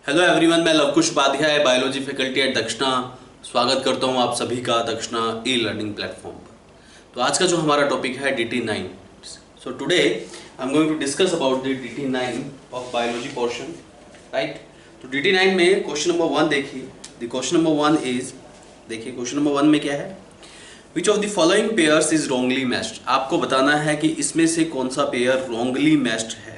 Hello everyone, मैं Lavkush Upadhyay biology faculty at Dakshina स्वागत करता हूं आप सभी का दक्षिणा ई लर्निंग प्लेटफॉर्म पर। तो आज का जो हमारा टॉपिक है DT9। So today I am going to discuss about the DT9 of biology portion, right. तो DT9 में क्वेश्चन नंबर 1 देखिए। द क्वेश्चन नंबर 1 इज, देखिए क्वेश्चन नंबर 1 में क्या है, which of the following pairs is wrongly matched. आपको बताना है कि इसमें से कौन सा पेयर रॉन्गली मैच्ड है।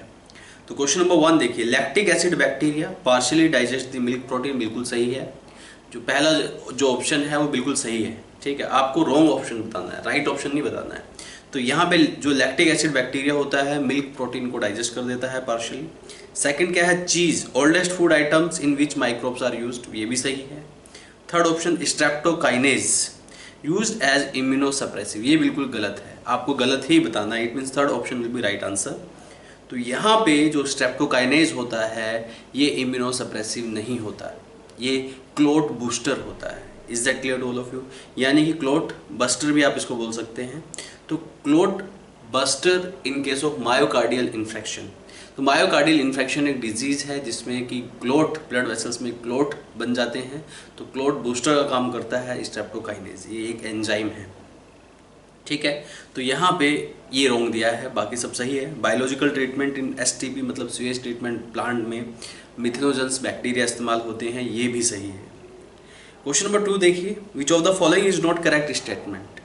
तो क्वेश्चन नंबर 1 देखिए, lactic acid bacteria partially digest the milk protein, बिल्कुल सही है। जो पहला जो ऑप्शन है वो बिल्कुल सही है, ठीक है। आपको रॉन्ग ऑप्शन बताना है, राइट ऑप्शन नहीं बताना है। तो यहाँ पे जो लैक्टिक एसिड बैक्टीरिया होता है मिल्क प्रोटीन को डाइजेस्ट कर देता है पार्शियली। सेकंड क्या है, cheese, oldest food items in which microbes are used, ये भी सही है। Third option, streptokinase used as immunosuppressive, ये बिल्कुल गलत है, आपको गलत ही बताना है। It means third option will be right answer. तो यहाँ पे जो स्ट्रेप्टोकाइनेज होता है ये इम्यूनोसप्रेसिव नहीं होता है, ये क्लोट बूस्टर होता है। Is that clear to all of you? यानी कि क्लोट बस्टर भी आप इसको बोल सकते हैं। तो clot buster in case of myocardial infection. तो मायोकार्डियल इन्फेक्शन एक डिजीज़ है जिसमें कि क्लोट, ब्लड वेसल्स में क्लोट बन जाते हैं। तो क्लोट बूस्टर का काम करता है स्ट्रेप्टोकाइनेज, ये एक एंजाइम है, ठीक है। तो यहाँ पे ये रॉन्ग दिया है, बाकी सब सही है। बायोलॉजिकल ट्रीटमेंट इन STP मतलब सीवेज ट्रीटमेंट प्लांट में मिथेनोजेंस बैक्टीरिया इस्तेमाल होते हैं, ये भी सही है। क्वेश्चन नंबर 2 देखिए, which of the following is not correct statement,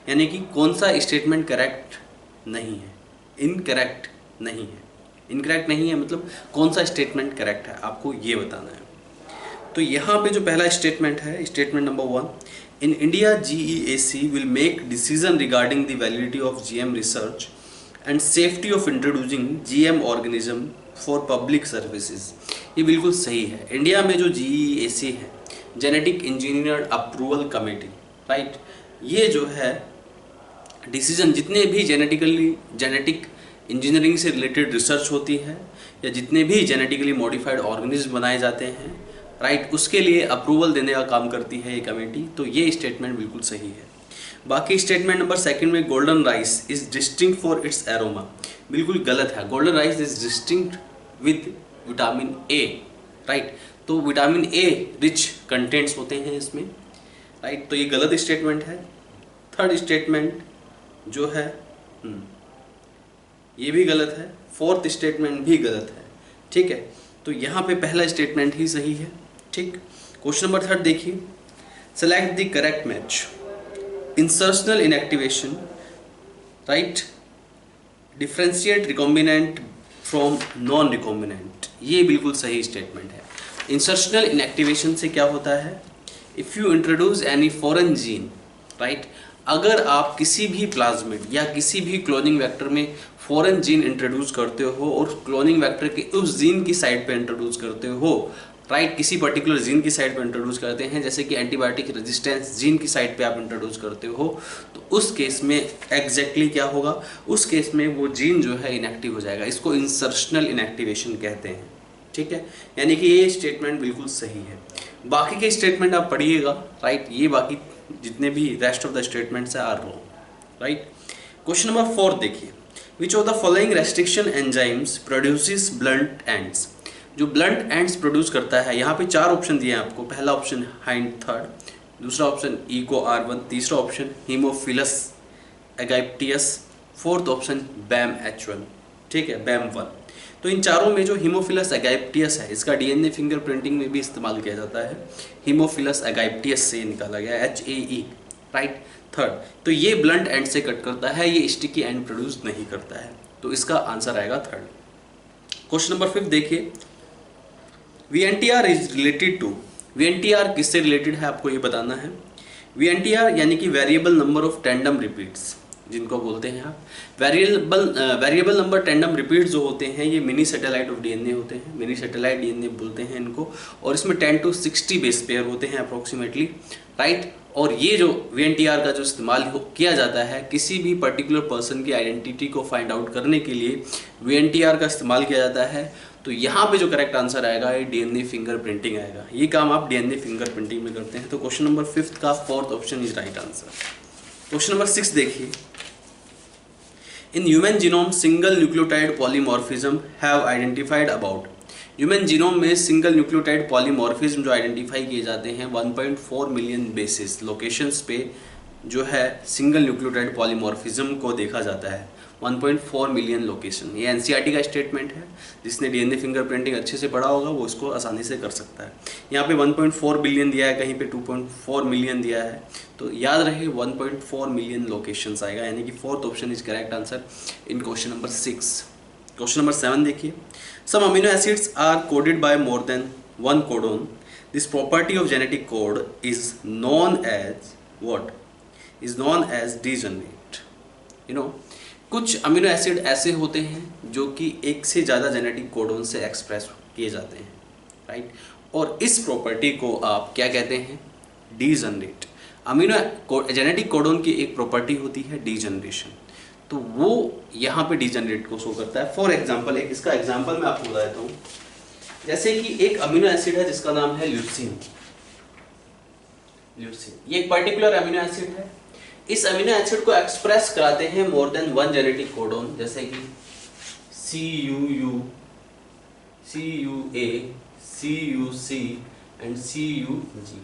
यानी कि कौन सा स्टेटमेंट करेक्ट नहीं है, इनकरेक्ट नहीं है। इनकरेक्ट नहीं है मतलब कौन सा स्टेटमेंट करेक्ट है, आपको ये बताना है। तो यहाँ पे जो पहला स्टेटमेंट है, statement number 1, in India GEAC will make decision regarding the validity of GM research and safety of introducing GM organism for public services, ये बिल्कुल सही है। इंडिया में जो GEAC है, genetic engineer approval committee, right, ये जो है डिसीजन जितने भी जेनेटिक इंजीनियरिंग से रिलेटेड रिसर्च होती है या जितने भी जेनेटिकली मॉडिफाइड ऑर्गेनिज्म बनाए जाते हैं, राइट, उसके लिए अप्रूवल देने का काम करती है ये कमेटी। तो ये स्टेटमेंट बिल्कुल सही है। बाकी स्टेटमेंट नंबर 2 में golden rice is distinct for its aroma, बिल्कुल गलत है। Golden rice is distinct with vitamin A, right. तो विटामिन ए रिच कंटेंट्स होते हैं इसमें, राइट। तो ये गलत स्टेटमेंट है। थर्ड स्टेटमेंट जो है ये भी गलत है। फोर्थ स्टेटमेंट भी गलत है, ठीक है। तो यहाँ पे पहला स्टेटमेंट ही सही है, ठीक। क्वेश्चन नंबर 3 देखिए, select the correct match, insertional inactivation, right, differentiate recombinant from non recombinant, ये बिल्कुल सही स्टेटमेंट है। इंसर्शनल इनएक्टिवेशन से क्या होता है, if you introduce any foreign gene, right, अगर आप किसी भी प्लाज्मिड या किसी भी क्लोनिंग वेक्टर में फॉरेन जीन इंट्रोड्यूस करते हो और क्लोनिंग वेक्टर के उस जीन की साइड पे इंट्रोड्यूस करते हो, राइट, किसी पर्टिकुलर जीन की साइड पे इंट्रोड्यूस करते हैं, जैसे कि एंटीबायोटिक रेजिस्टेंस जीन की साइड पे आप इंट्रोड्यूस करते हो, तो उस केस में एग्जैक्टली क्या होगा, उस केस में वो जीन जो है इनएक्टिव हो जाएगा। इसको इंसर्शनल इनएक्टिवेशन कहते हैं, ठीक है। यानी कि ये स्टेटमेंट बिल्कुल सही है। बाकी के स्टेटमेंट आप पढ़िएगा, राइट, ये बाकी जितने भी rest of the statements are wrong, right. Question number 4 देखिए, which of the following restriction enzymes produces blunt ends, जो ब्लंट एंड्स प्रोड्यूस करता है। यहाँ पे 4 ऑप्शन दिए हैं आपको। पहला ऑप्शन हाइंड थर्ड, दूसरा ऑप्शन ईको R1, तीसरा option Haemophilus aegyptius, fourth option Bam H1, ठीक है, बैम 1। तो इन चारों में जो हीमोफिलस एगाइप्टियस है, इसका DNA फिंगरप्रिंटिंग में भी इस्तेमाल किया जाता है। हीमोफिलस एगाइप्टियस से निकाला गया HAE, राइट, थर्ड। तो ये ब्लंट एंड से कट करता है, ये स्टिकी एंड प्रोड्यूस नहीं करता है, तो इसका आंसर आएगा थर्ड। क्वेश्चन नंबर 5 देखिए, VNTR is related to, VNTR किससे रिलेटेड है आपको ये बताना है। VNTR यानी कि variable number of tandem repeats, जिनको बोलते हैं आप वेरिएबल नंबर टैंडम रिपीट्स जो होते हैं, ये मिनी सैटेलाइट ऑफ DNA होते हैं, मिनी सैटेलाइट DNA बोलते हैं इनको। और इसमें 10 to 60 बेस पेयर होते हैं अप्रोक्सीमेटली, राइट। और ये जो VNTR का जो इस्तेमाल किया जाता है किसी भी पर्टिकुलर पर्सन की आइडेंटिटी को फाइंड आउट करने के लिए VNTR का इस्तेमाल किया जाता है। तो यहाँ पे जो करेक्ट आंसर आएगा ये DNA फिंगरप्रिंटिंग आएगा। ये काम आप DNA फिंगरप्रिंटिंग में करते हैं। तो क्वेश्चन नंबर 5 का fourth option is right answer. Question number 6 देखिए, in human genome single nucleotide polymorphism have identified about, human genome में सिंगल न्यूक्लियोटाइड पॉलीमॉर्फिज्म जो आइडेंटिफाई किए जाते हैं 1.4 मिलियन बेसिस लोकेशंस पे जो है सिंगल न्यूक्लियोटाइड पॉलीमॉर्फिज्म को देखा जाता है 1.4 मिलियन लोकेशन। ये एनसीईआरटी का स्टेटमेंट है, जिसने डीएनए फिंगरप्रिंटिंग अच्छे से पढ़ा होगा वो इसको आसानी से कर सकता है। यहाँ पे 1.4 बिलियन दिया है, कहीं पे 2.4 मिलियन दिया है, तो याद रहे 1.4 मिलियन लोकेशंस आएगा, यानी कि fourth option is correct answer in question number 6। Question number 7 देखिए, some amino acids are coded by more than one codon, this property of genetic code is known as what, is known as degenerate. You know, कुछ amino acid ऐसे होते हैं जो कि एक से ज़्यादा जेनेटिक कोडोन से एक्सप्रेस किए जाते हैं, राइट, और इस प्रॉपर्टी को आप क्या कहते हैं, डीजनरेट। अमीनो जेनेटिक कोडोन की एक प्रॉपर्टी होती है डीजनरेशन, तो वो यहाँ पे डीजनरेट को शो करता है। फॉर एग्जाम्पल, एक इसका एग्जाम्पल मैं आपको बता देता हूँ, जैसे कि एक अमीनो एसिड है जिसका नाम है ल्यूसीन। ये एक पर्टिकुलर अमीनो एसिड है, इस अमीनो एसिड को एक्सप्रेस कराते हैं मोर देन वन जेनेटिक कोडोन, जैसे कि CUU, CUA, CUC and CUG।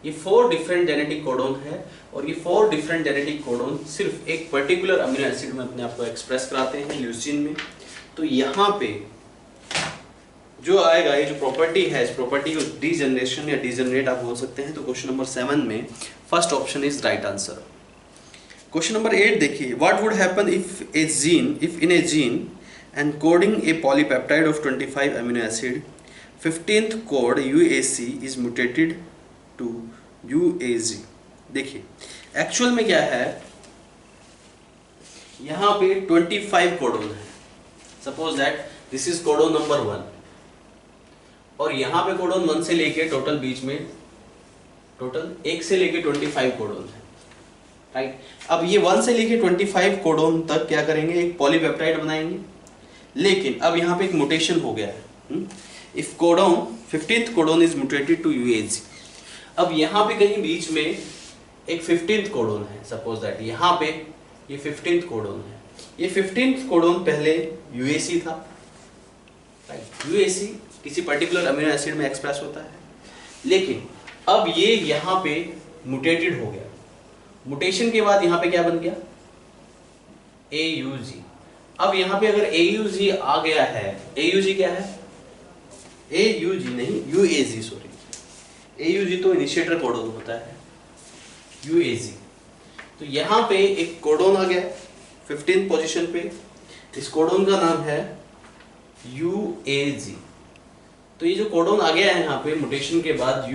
ये 4 डिफरेंट जेनेटिक कोडोन है, और ये 4 डिफरेंट जेनेटिक कोडोन सिर्फ एक पर्टिकुलर अमीनो एसिड में अपने आप को एक्सप्रेस कराते हैं ल्यूसीन में। तो यहाँ पे जो आएगा, ये जो प्रॉपर्टी है, इस प्रॉपर्टी को डीजनरेशन या डीजनरेट आप बोल सकते हैं। तो क्वेश्चन नंबर 7 में first option is right answer. Question number 8 देखिए, what would happen if in a gene encoding a polypeptide of 25 amino acid 15th code UAC is mutated to UAG। देखिए actual में क्या है, यहाँ पे 25 कोडोन है, suppose that this is codon number 1, और यहाँ पे कोडोन 1 से लेके टोटल बीच में टोटल 1 से लेके 25 कोडोन है, राइट। अब ये 1 से लेके 25 कोडोन तक क्या करेंगे, एक पॉलीपेप्टाइड बनाएंगे, लेकिन अब यहाँ पे एक म्यूटेशन हो गया है। If codon 15th codon is mutated to UAG, अब यहाँ पे कहीं बीच में एक 15th कोडोन है, सपोज दैट यहाँ पे ये 15th कोडोन है, ये 15th कोडोन पहले UAC था, राइट। UAC किसी पर्टिकुलर अमीनो एसिड में एक्सप्रेस होता है, लेकिन अब ये यहाँ पे म्यूटेटेड हो गया। म्यूटेशन के बाद यहाँ पे क्या बन गया, AUG। अब यहाँ पे अगर AUG आ गया है, AUG क्या है, AUG नहीं UAG, सॉरी, AUG तो इनिशिएटर कोडोन होता है, UAG। तो यहाँ पे एक कोडोन आ गया 15th पोजीशन पे, इस कोडोन का नाम है UAG। तो ये जो कोडोन आ गया है यहाँ पे म्यूटेशन के बाद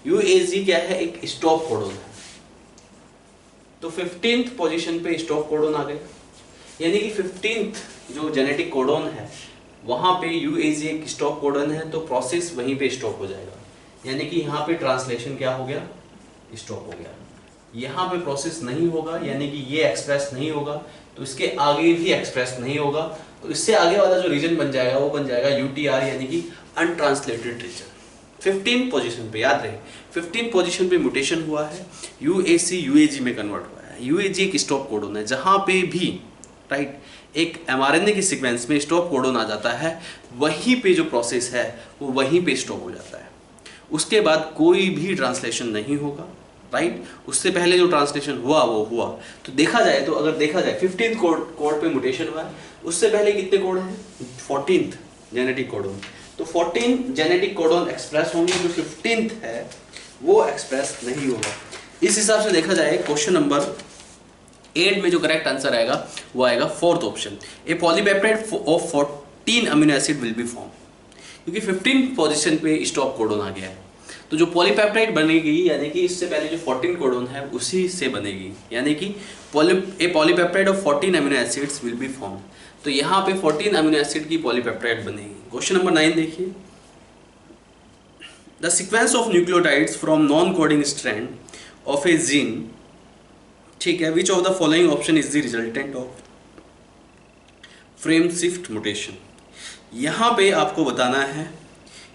UAG क्या है, एक स्टॉप कोडोन है। तो 15th पोजीशन पे स्टॉप कोडोन आ गया, यानी कि 15th जो जेनेटिक कोडोन है वहाँ पे UAG एक स्टॉप कोडोन है, तो प्रोसेस वहीं पे स्टॉप हो जाएगा, यानी कि यहाँ पे ट्रांसलेशन क्या हो गया, स्टॉप हो गया। यहाँ पे प्रोसेस नहीं होगा, यानी कि ये एक्सप्रेस नहीं होगा, तो इसके आगे भी एक्सप्रेस नहीं होगा, तो इससे आगे वाला जो रीजन बन जाएगा वो बन जाएगा UTR, यानी कि अनट्रांसलेटेड रीजन। 15 पोजीशन पे, याद रहे 15 पोजीशन पे म्यूटेशन हुआ है, UAC UAG में कन्वर्ट हुआ है। UAG एक स्टॉप कोडोन है, जहाँ पे भी राइट एक mRNA की सीक्वेंस में स्टॉप कोडोन आ जाता है, वहीं पे जो प्रोसेस है वो वहीं पे स्टॉप हो जाता है, उसके बाद कोई भी ट्रांसलेशन नहीं होगा, राइट। उससे पहले जो ट्रांसलेशन हुआ वो हुआ। तो देखा जाए तो अगर देखा जाए 15th कोड पे म्यूटेशन हुआ है, उससे पहले कितने कोड हैं, 14th जेनेटिक कोडोन। तो 14 जेनेटिक कोडोन एक्सप्रेस होंगे, जो 15th है वो एक्सप्रेस नहीं होगा। इस हिसाब से देखा जाए क्वेश्चन नंबर 8 में जो करेक्ट आंसर आएगा वो आएगा fourth option, A polypeptide of 14 amino acid will be form, क्योंकि 15 पोजीशन पे स्टॉप कोडोन आ गया है। तो जो पॉलीपेप्टाइड बनेगी, यानी कि इससे पहले जो 14 कोडोन है उसी से बनेगी, यानी कि a polypeptide of 14 amino acids will be form. तो यहाँ पे 14 अमीनो एसिड की पॉलीपेप्टाइड बनेगी। क्वेश्चन नंबर 9 देखिए, the sequence of nucleotides from non coding strand of a gene, ठीक है, which of the following option is the resultant of frame shift mutation. यहाँ पे आपको बताना है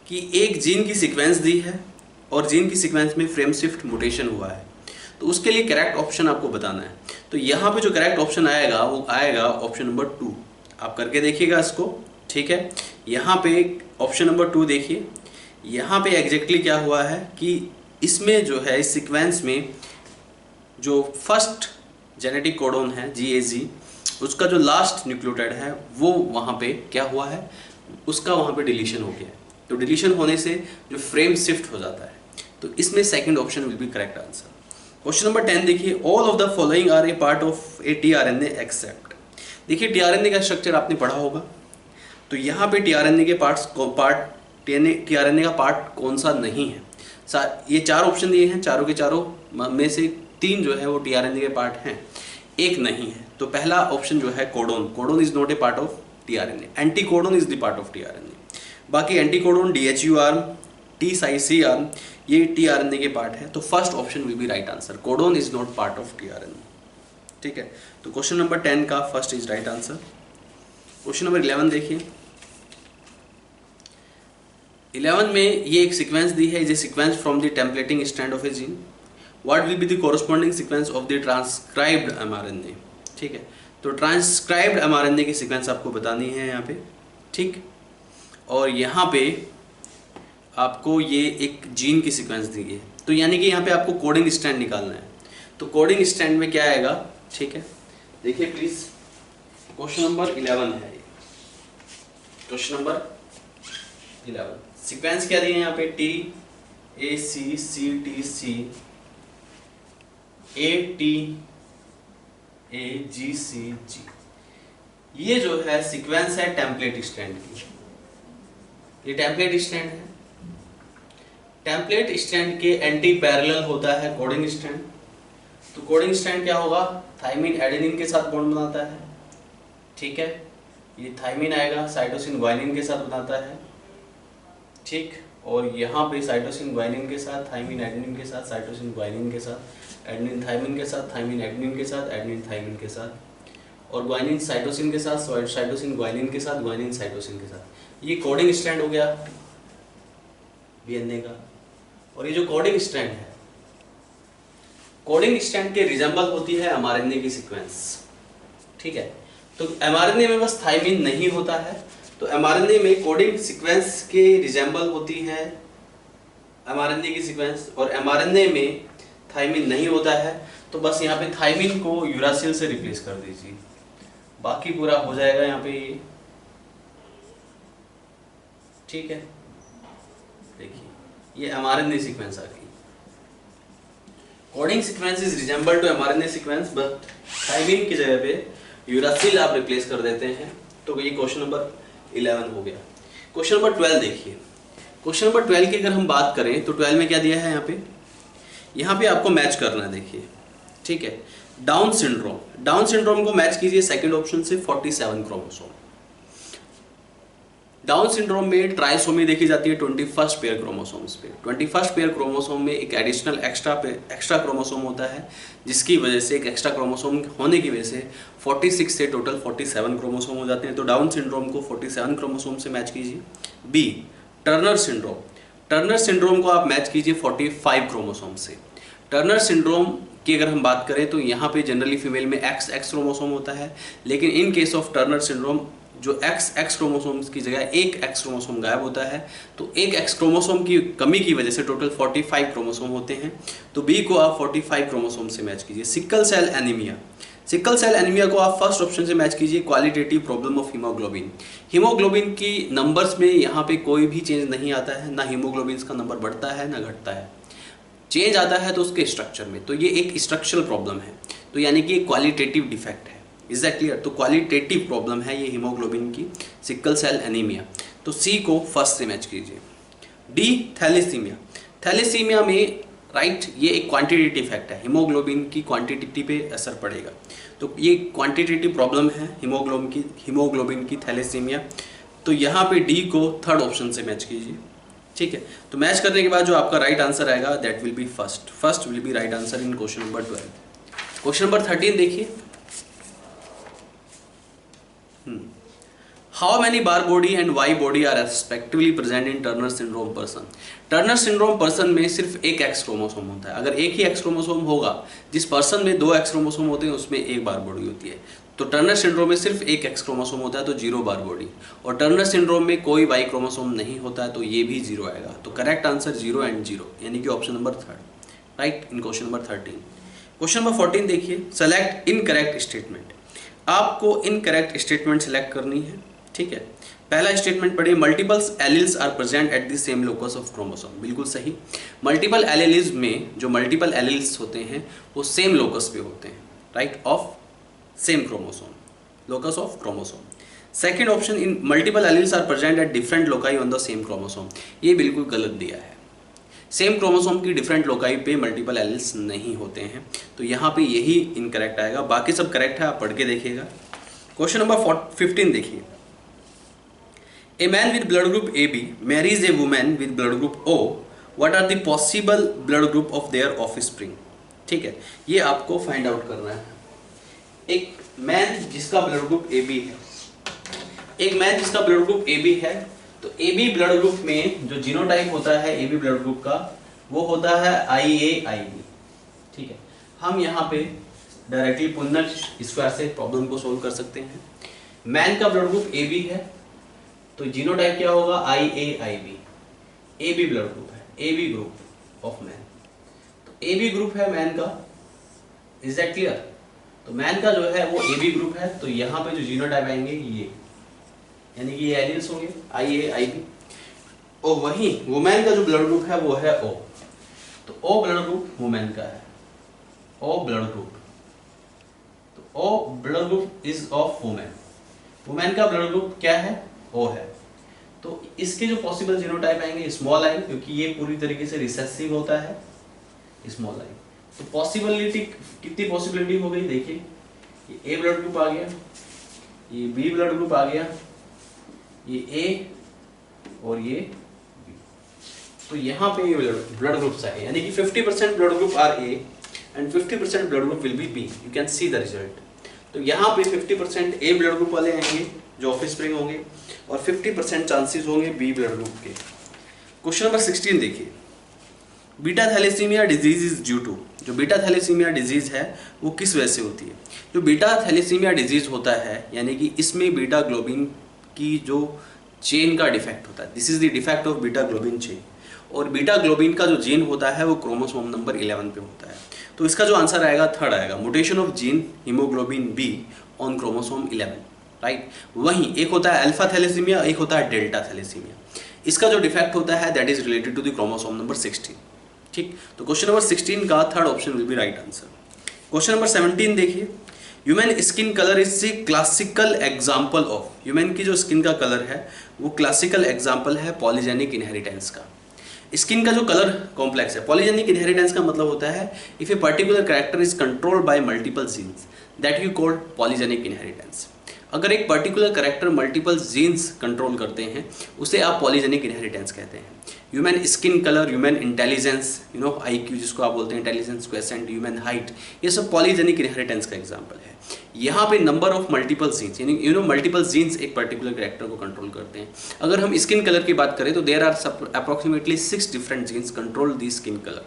कि एक जीन की सीक्वेंस दी है और जीन की सीक्वेंस में फ्रेम शिफ्ट म्यूटेशन हुआ है, तो उसके लिए करेक्ट ऑप्शन आपको बताना है। तो यहाँ पे जो करेक्ट ऑप्शन आएगा वो आएगा ऑप्शन नंबर 2। आप करके देखिएगा इसको, ठीक है। यहाँ पे ऑप्शन नंबर 2 देखिए, यहाँ पे एग्जैक्टली क्या हुआ है कि इसमें जो है इस सीक्वेंस में जो फर्स्ट जेनेटिक कोडोन है GAG, उसका जो लास्ट न्यूक्लियोटाइड है वो वहाँ पे क्या हुआ है, उसका वहाँ पे डिलीशन हो गया है। तो डिलीशन होने से जो फ्रेम शिफ्ट हो जाता है, तो इसमें second option will be correct answer. Question number 10 देखिए, all of the following are a part of a tRNA except. देखिए tRNA का स्ट्रक्चर आपने पढ़ा होगा, तो यहाँ पे tRNA का पार्ट कौन सा नहीं है। ये 4 ऑप्शन दिए हैं, चारों के चारों में से 3 जो है वो tRNA के पार्ट हैं, एक नहीं है। तो पहला ऑप्शन जो है codon is not a part of tRNA, anticodon is the part of tRNA। बाकी anticodon, DHU arm, T-Cy arm, ये tRNA के पार्ट है। तो first option will be right answer, codon is not part of tRNA। ठीक है, तो question number 10 का first is right answer. Question number 11 देखिए, 11 में ये एक सीक्वेंस दी है, is a sequence from the templating strand of a gene, what will be the corresponding sequence of the transcribed mRNA। ठीक है, तो ट्रांसक्राइब्ड mRNA की सीक्वेंस आपको बतानी है यहाँ पे। ठीक, और यहाँ पे आपको ये एक जीन की सीक्वेंस दी है, तो यानी कि यहाँ पे आपको कोडिंग स्ट्रैंड निकालना है। तो कोडिंग स्ट्रैंड में क्या आएगा, ठीक है, देखिए प्लीज, क्वेश्चन नंबर 11 है ये, क्वेश्चन नंबर 11। सीक्वेंस क्या दी है यहाँ पे, TACCTC ATAGCG। ये जो है सीक्वेंस है टेम्पलेट स्ट्रैंड की, ये टेम्पलेट स्ट्रैंड है। टेम्पलेट स्ट्रैंड के एंटी पैरेलल होता है कोडिंग स्ट्रैंड। तो कोडिंग स्ट्रैंड क्या होगा, थाइमिन एडेनिन के साथ बॉन्ड बनाता है। ठीक है, ये थाइमिन आएगा, साइटोसिन ग्वानिन के साथ बनाता है। ठीक, और यहाँ पे साइटोसिन ग्वानिन के साथ, थाइमिन एडेनिन के साथ, साइटोसिन ग्वानिन के साथ, एडेनिन थाइमिन के साथ, थाइमिन एडेनिन के साथ, एडेनिन थाइमिन के साथ, और ग्वानिन साइटोसिन के साथ, साइटोसिन ग्वानिन के साथ, ग्वानिन साइटोसिन के साथ। ये कोडिंग स्ट्रैंड हो गया DNA का। और ये जो कोडिंग स्ट्रैंड है, कोडिंग स्ट्रैंड के रिजेंबल होती है mRNA की सीक्वेंस। ठीक है, तो mRNA में बस थाइमिन नहीं होता है, तो mRNA में कोडिंग सीक्वेंस के रिजेंबल होती है mRNA की सीक्वेंस, और mRNA में थाइमिन नहीं होता है, तो बस यहाँ पे थाइमिन को यूरासिल से रिप्लेस कर दीजिए, बाकी पूरा हो जाएगा यहाँ पे ये। ठीक है, देखिए ये mRNA सीक्वेंस आ गई। Coding sequence is resemble to mRNA sequence, but thymine की जगह पे यूरासिल आप रिप्लेस कर देते हैं। तो ये क्वेश्चन नंबर 11 हो गया। क्वेश्चन नंबर 12 देखिए, क्वेश्चन नंबर 12 की अगर हम बात करें तो 12 में क्या दिया है यहाँ पे आपको मैच करना है। देखिए, ठीक है, डाउन सिंड्रोम को मैच कीजिए सेकंड ऑप्शन से 47 क्रोमोसोम। डाउन सिंड्रोम में ट्राइसोमी देखी जाती है 21st पेयर क्रोमोसोम्स पे। 21st पेयर क्रोमोसोम में एक एडिशनल एक्स्ट्रा क्रोमोसोम होता है, जिसकी वजह से एक एक्स्ट्रा क्रोमोसोम होने की वजह से 46 से टोटल 47 क्रोमोसोम हो जाते हैं। तो डाउन सिंड्रोम को 47 क्रोमोसोम से मैच कीजिए। बी, टर्नर सिंड्रोम को आप मैच कीजिए 45 क्रोमोसोम से। टर्नर सिंड्रोम की अगर हम बात करें तो यहाँ पे जनरली फीमेल में XX क्रोमोसोम होता है, लेकिन in case of Turner syndrome जो XX क्रोमोसोम्स की जगह एक X क्रोमोसोम गायब होता है, तो एक X क्रोमोसोम की कमी की वजह से टोटल 45 क्रोमोसोम होते हैं। तो बी को आप 45 क्रोमोसोम से मैच कीजिए। सिकल सेल एनीमिया को आप फर्स्ट ऑप्शन से मैच कीजिए, क्वालिटेटिव प्रॉब्लम ऑफ हीमोग्लोबिन की नंबर्स में यहाँ पे कोई भी चेंज नहीं आता है, ना हीमोग्लोबिन का नंबर बढ़ता है ना घटता है, चेंज आता है तो उसके स्ट्रक्चर में। तो ये एक स्ट्रक्चरल प्रॉब्लम है, तो यानी कि एक क्वालिटेटिव डिफेक्ट है। Is that clear? तो क्वालिटेटिव प्रॉब्लम है ये हीमोग्लोबिन की, सिकल सेल एनीमिया। तो सी को फर्स्ट से मैच कीजिए। डी, थैलेसीमिया में राइट, ये एक क्वांटिटेटिव इफेक्ट है, हीमोग्लोबिन की क्वांटिटी पे असर पड़ेगा। तो ये क्वांटिटेटिव प्रॉब्लम है हीमोग्लोबिन की थैलेसीमिया। तो यहाँ पे डी को थर्ड ऑप्शन से मैच कीजिए। ठीक है, तो मैच करने के बाद जो आपका राइट आंसर आएगा that will be first will be right answer in question number 12। Question number 13 देखिए, how many bar body and Y body are respectively present in Turner syndrome person. Turner syndrome person में सिर्फ एक x chromosome होता है। अगर एक ही x chromosome होगा, जिस पर्सन में 2 एक्स क्रोमोसोम होते हैं उसमें एक बार बॉडी होती है। तो टर्नर सिंड्रोम में सिर्फ एक एक्स क्रोमोसोम होता है तो 0 बार बॉडी, और टर्नर सिंड्रोम में कोई वाई क्रोमोसोम नहीं होता है तो ये भी 0 आएगा। तो करेक्ट आंसर 0 एंड 0, यानी कि option number 3 right in question number 13। Question number 14 देखिए, सेलेक्ट इनकरेक्ट स्टेटमेंट। आपको इनकरेक्ट स्टेटमेंट सेलेक्ट करनी है, ठीक है। पहला स्टेटमेंट पढ़िए, multiples alleles are present at the same locus of chromosome. बिल्कुल सही। मल्टीपल एलील्स में जो मल्टीपल एलील्स होते हैं वो सेम लोकस पे होते हैं, right, of same chromosome, locus of chromosome. Second option, in multiple alleles are present at different loci on the same chromosome. ये बिल्कुल गलत दिया है। सेम क्रोमोसोम की डिफरेंट लोकाई पे मल्टीपल एलील्स नहीं होते हैं, तो यहाँ पे यही इनकरेक्ट आएगा। बाकी सब करेक्ट है, आप पढ़ के देखिएगा। क्वेश्चन नंबर 15 देखिए, a man with blood group AB marries a women with blood group O, what are the possible blood group of their offspring. ठीक है, ये आपको फाइंड आउट करना है। एक मैन जिसका ब्लड ग्रुप AB है, एक मैन जिसका ब्लड ग्रुप AB है, तो AB ब्लड ग्रुप में जो जीनोटाइप होता है AB ब्लड ग्रुप का, वो होता है IAIB। ठीक है, हम यहाँ पे डायरेक्टली पुन्नर स्क्वायर से प्रॉब्लम को सोल्व कर सकते हैं। मैन का ब्लड ग्रुप AB है तो जीनोटाइप क्या होगा, IAIB। AB ब्लड ग्रुप है, AB ग्रुप ऑफ मैन, तो AB ग्रुप है मैन का। Is that clear? तो मैन का जो है वो AB ग्रुप है, तो यहाँ पे जो जीनोटाइप आएंगे ये, यानी कि ये एलियंस होंगे IAIB। और वहीं वुमेन का जो ब्लड ग्रुप है वो है O, तो O ब्लड ग्रुप वुमेन का है, O ब्लड ग्रुप, तो O blood group is of women. Women का ब्लड ग्रुप क्या है, O है। तो इसके जो पॉसिबल जीनोटाइप आएंगे स्मॉल आई, क्योंकि ये पूरी तरीके से रिसेसिव होता है, स्मॉल आई। तो पॉसिबिलिटी कितनी पॉसिबिलिटी हो गई देखिए, ये A ब्लड ग्रुप आ गया, ये B ब्लड ग्रुप आ गया, ये A और ये B। तो यहाँ पे ये ब्लड ग्रुप्स आए, यानी कि 50% blood group are A and 50% blood group will be B। You can see the result. तो यहाँ पे 50% A ब्लड ग्रुप वाले आएंगे जो ऑफस्प्रिंग होंगे, और 50% चांसेस होंगे B ब्लड ग्रुप के। क्वेश्चन नंबर 16 देखिए, beta thalassemia disease is due to. जो बीटा थैलेसीमिया डिजीज है वो किस वजह से होती है? जो बीटा थैलेसीमिया डिजीज होता है, यानी कि इसमें बीटा ग्लोबिन की जो चेन का डिफेक्ट होता है, this is the defect of beta globin chain. और बीटा ग्लोबिन का जो जीन होता है वो क्रोमोसोम नंबर 11 पे होता है। तो इसका जो आंसर आएगा थर्ड आएगा, mutation of gene haemoglobin B on chromosome 11, right. वहीं एक होता है अल्फा थैलेसीमिया, एक होता है डेल्टा थैलेसीमिया। इसका जो डिफेक्ट होता है that is related to the chromosome number 16। ठीक, तो क्वेश्चन नंबर 16 का third option will be right answer. Question number 17 देखिए, human skin colour is the classical example of. Human की जो स्किन का कलर है वो क्लासिकल एग्जाम्पल है पॉलीजेनिक इनहेरिटेंस का। स्किन का जो कलर कॉम्प्लेक्स है, पॉलीजेनिक इनहेरिटेंस का मतलब होता है if a particular character is controlled by multiple genes that you called polygenic inheritance. अगर एक particular character multiple genes control करते हैं उसे आप पॉलीजेनिक इनहेरिटेंस कहते हैं। Human skin colour, human intelligence, IQ जिसको आप बोलते हैं, इंटेलिजेंस क्वेश्चन, ह्यूमन हाइट, ये सब पॉलीजेनिक इनहेरिटेंस का एग्जांपल है। यहाँ पे नंबर ऑफ मल्टीपल जीन्स, यानी मल्टीपल जीन्स एक पर्टिकुलर कैरेक्टर को कंट्रोल करते हैं। अगर हम स्किन कलर की बात करें तो there are approximately 6 different genes control the skin colour,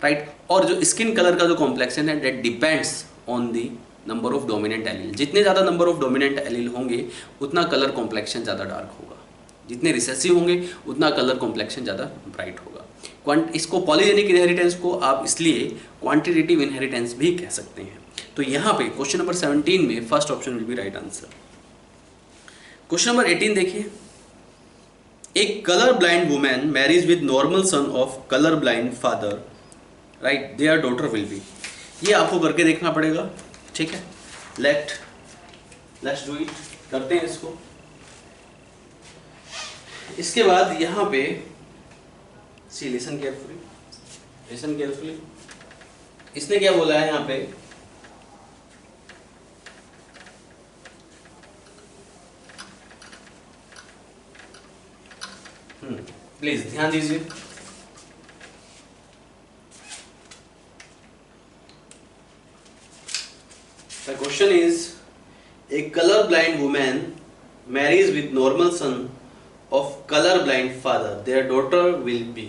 right. और जो स्किन कलर का जो कॉम्प्लेक्शन है that depends on the number of dominant allele. जितने ज़्यादा नंबर ऑफ डोमिनेंट एलील होंगे उतना कलर कॉम्प्लेक्शन ज़्यादा डार्क होगा, जितने रिसेसिव होंगे उतना कलर कॉम्प्लेक्शन ज़्यादा ब्राइट होगा। इसको पॉलीजेनिक इनहेरिटेंस को आप इसलिए क्वांटिटेटिव इनहेरिटेंस भी कह सकते हैं। तो यहाँ पे क्वेश्चन नंबर 17 में first option will be right answer. Question number 18 देखिए, एक colour blind women marries with normal son of colour blind father, right, their daughter will be. ये आपको करके देखना पड़ेगा, ठीक है। लेट्स डू इट, करते हैं इसको। इसके बाद यहाँ पे सी लिसन केयरफुली, इसने क्या बोला है यहाँ पे, प्लीज ध्यान दीजिए। The question is, a color blind woman marries with normal son of color blind father, their daughter will be।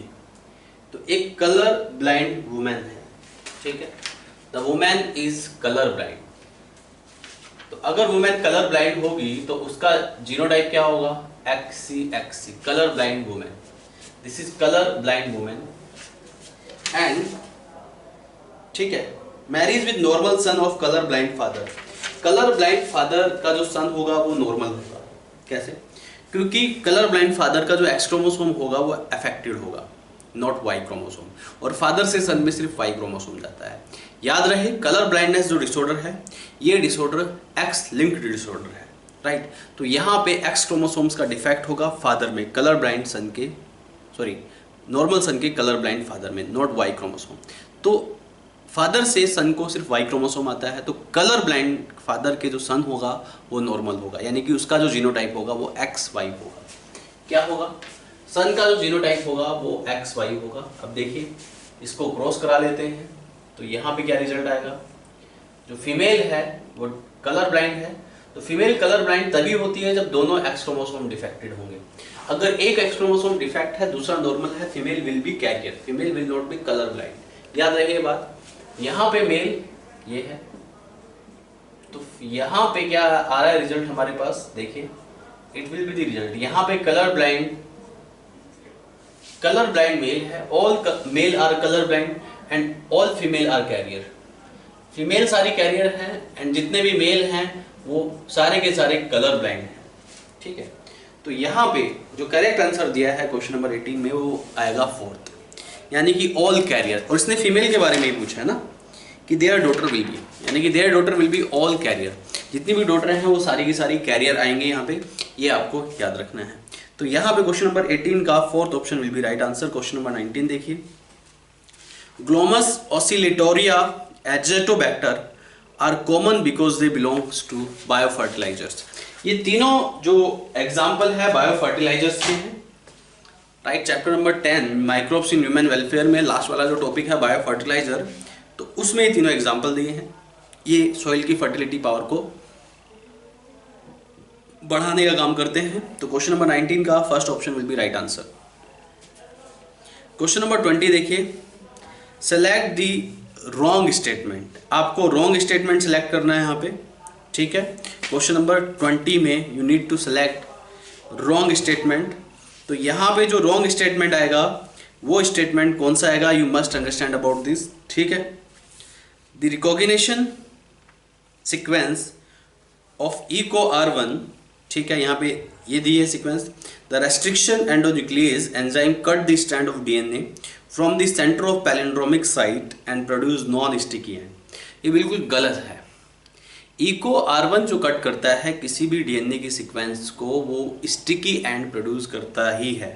तो एक color blind woman है, ठीक है, the woman is color blind, तो अगर वुमेन कलर ब्लाइंड होगी तो उसका जीनोटाइप क्या होगा, XC colour blind women. This is colour blind women and ठीक है marriage with normal son of colour blind father. Colour blind father का जो सन होगा वो नॉर्मल होगा। कैसे? क्योंकि कलर ब्लाइंड फादर का जो एक्स क्रोमोसोम होगा वो अफेक्टेड होगा, नॉट वाई क्रोमोसोम, और फादर से सन में सिर्फ वाई क्रोमोसोम जाता है। याद रहे कलर ब्लाइंडनेस जो डिसऑर्डर है ये डिसऑर्डर एक्स लिंक्ड डिसऑर्डर है, राइट। तो यहाँ पे एक्स क्रोमोसोम्स का डिफेक्ट होगा फादर में, कलर ब्लाइंड सन के, सॉरी नॉर्मल सन के कलर ब्लाइंड फादर में, नॉट वाई क्रोमोसोम। तो फादर से सन को सिर्फ वाई क्रोमोसोम आता है, तो कलर ब्लाइंड फादर के जो सन होगा वो नॉर्मल होगा, यानी कि उसका जो जीनोटाइप होगा वो XY होगा। क्या होगा? सन का जो जीनोटाइप होगा वो XY होगा। अब देखिए इसको क्रॉस करा लेते हैं तो यहाँ पे क्या रिजल्ट आएगा, जो फीमेल है वो कलर ब्लाइंड है, तो फीमेल कलर ब्लाइंड तभी होती है जब दोनों एक्स क्रोमोसोम डिफेक्टेड होंगे। अगर एक एक्स क्रोमोसोम डिफेक्ट है दूसरा नॉर्मल है, female will be carrier, female will not be colour blind. याद रखिए बात, यहाँ पे मेल ये है, तो यहाँ पे क्या आ रहा है रिजल्ट हमारे पास, देखिए it will be the result. यहाँ पे कलर ब्लाइंड मेल है, all male are colour blind and all female are carrier. Female सारी कैरियर हैं एंड जितने भी मेल हैं वो सारे के सारे कलर ब्लाइंड हैं, ठीक है। तो यहाँ पे जो करेक्ट आंसर दिया है क्वेश्चन नंबर 18 में वो आएगा फोर्थ, यानी कि ऑल कैरियर। और इसने फीमेल के बारे में ही पूछा है ना कि देयर डॉटर विल बी, यानी कि their daughter will be all carrier, जितनी भी डॉटर हैं वो सारी की सारी कैरियर आएंगे यहाँ पे, ये आपको याद रखना है। तो यहाँ पे क्वेश्चन नंबर 18 का fourth option will be right answer. Question number 19 देखिए, Glomus Oscillatoria Azotobacter are common because they belongs to biofertilisers. ये तीनों जो एग्जाम्पल है बायोफर्टिलाइजर्स के हैं, right. Chapter number 10 microbes in human welfare में लास्ट वाला जो टॉपिक है बायोफर्टिलाइजर, तो उसमें ये तीनों एग्जाम्पल दिए हैं। ये सॉइल की फर्टिलिटी पावर को बढ़ाने का काम करते हैं। तो क्वेश्चन नंबर 19 का first option will be right answer. Question number 20 देखिए, सेलेक्ट दी रॉन्ग स्टेटमेंट। आपको रॉन्ग स्टेटमेंट सेलेक्ट करना है यहाँ पे, ठीक है। क्वेश्चन नंबर 20 में you need to select wrong statement. तो यहाँ पे जो रॉन्ग स्टेटमेंट आएगा वो स्टेटमेंट कौन सा आएगा, you must understand about this, ठीक है। The recognition sequence of eco R1, ठीक है, यहाँ पे ये दी है sequence. The restriction endonuclease enzyme cut the strand of DNA from the centre of palindromic site and produce non sticky end. ये बिल्कुल गलत है। इको R1 जो कट करता है किसी भी DNA की सीक्वेंस को, वो स्टिकी एंड प्रोड्यूस करता ही है।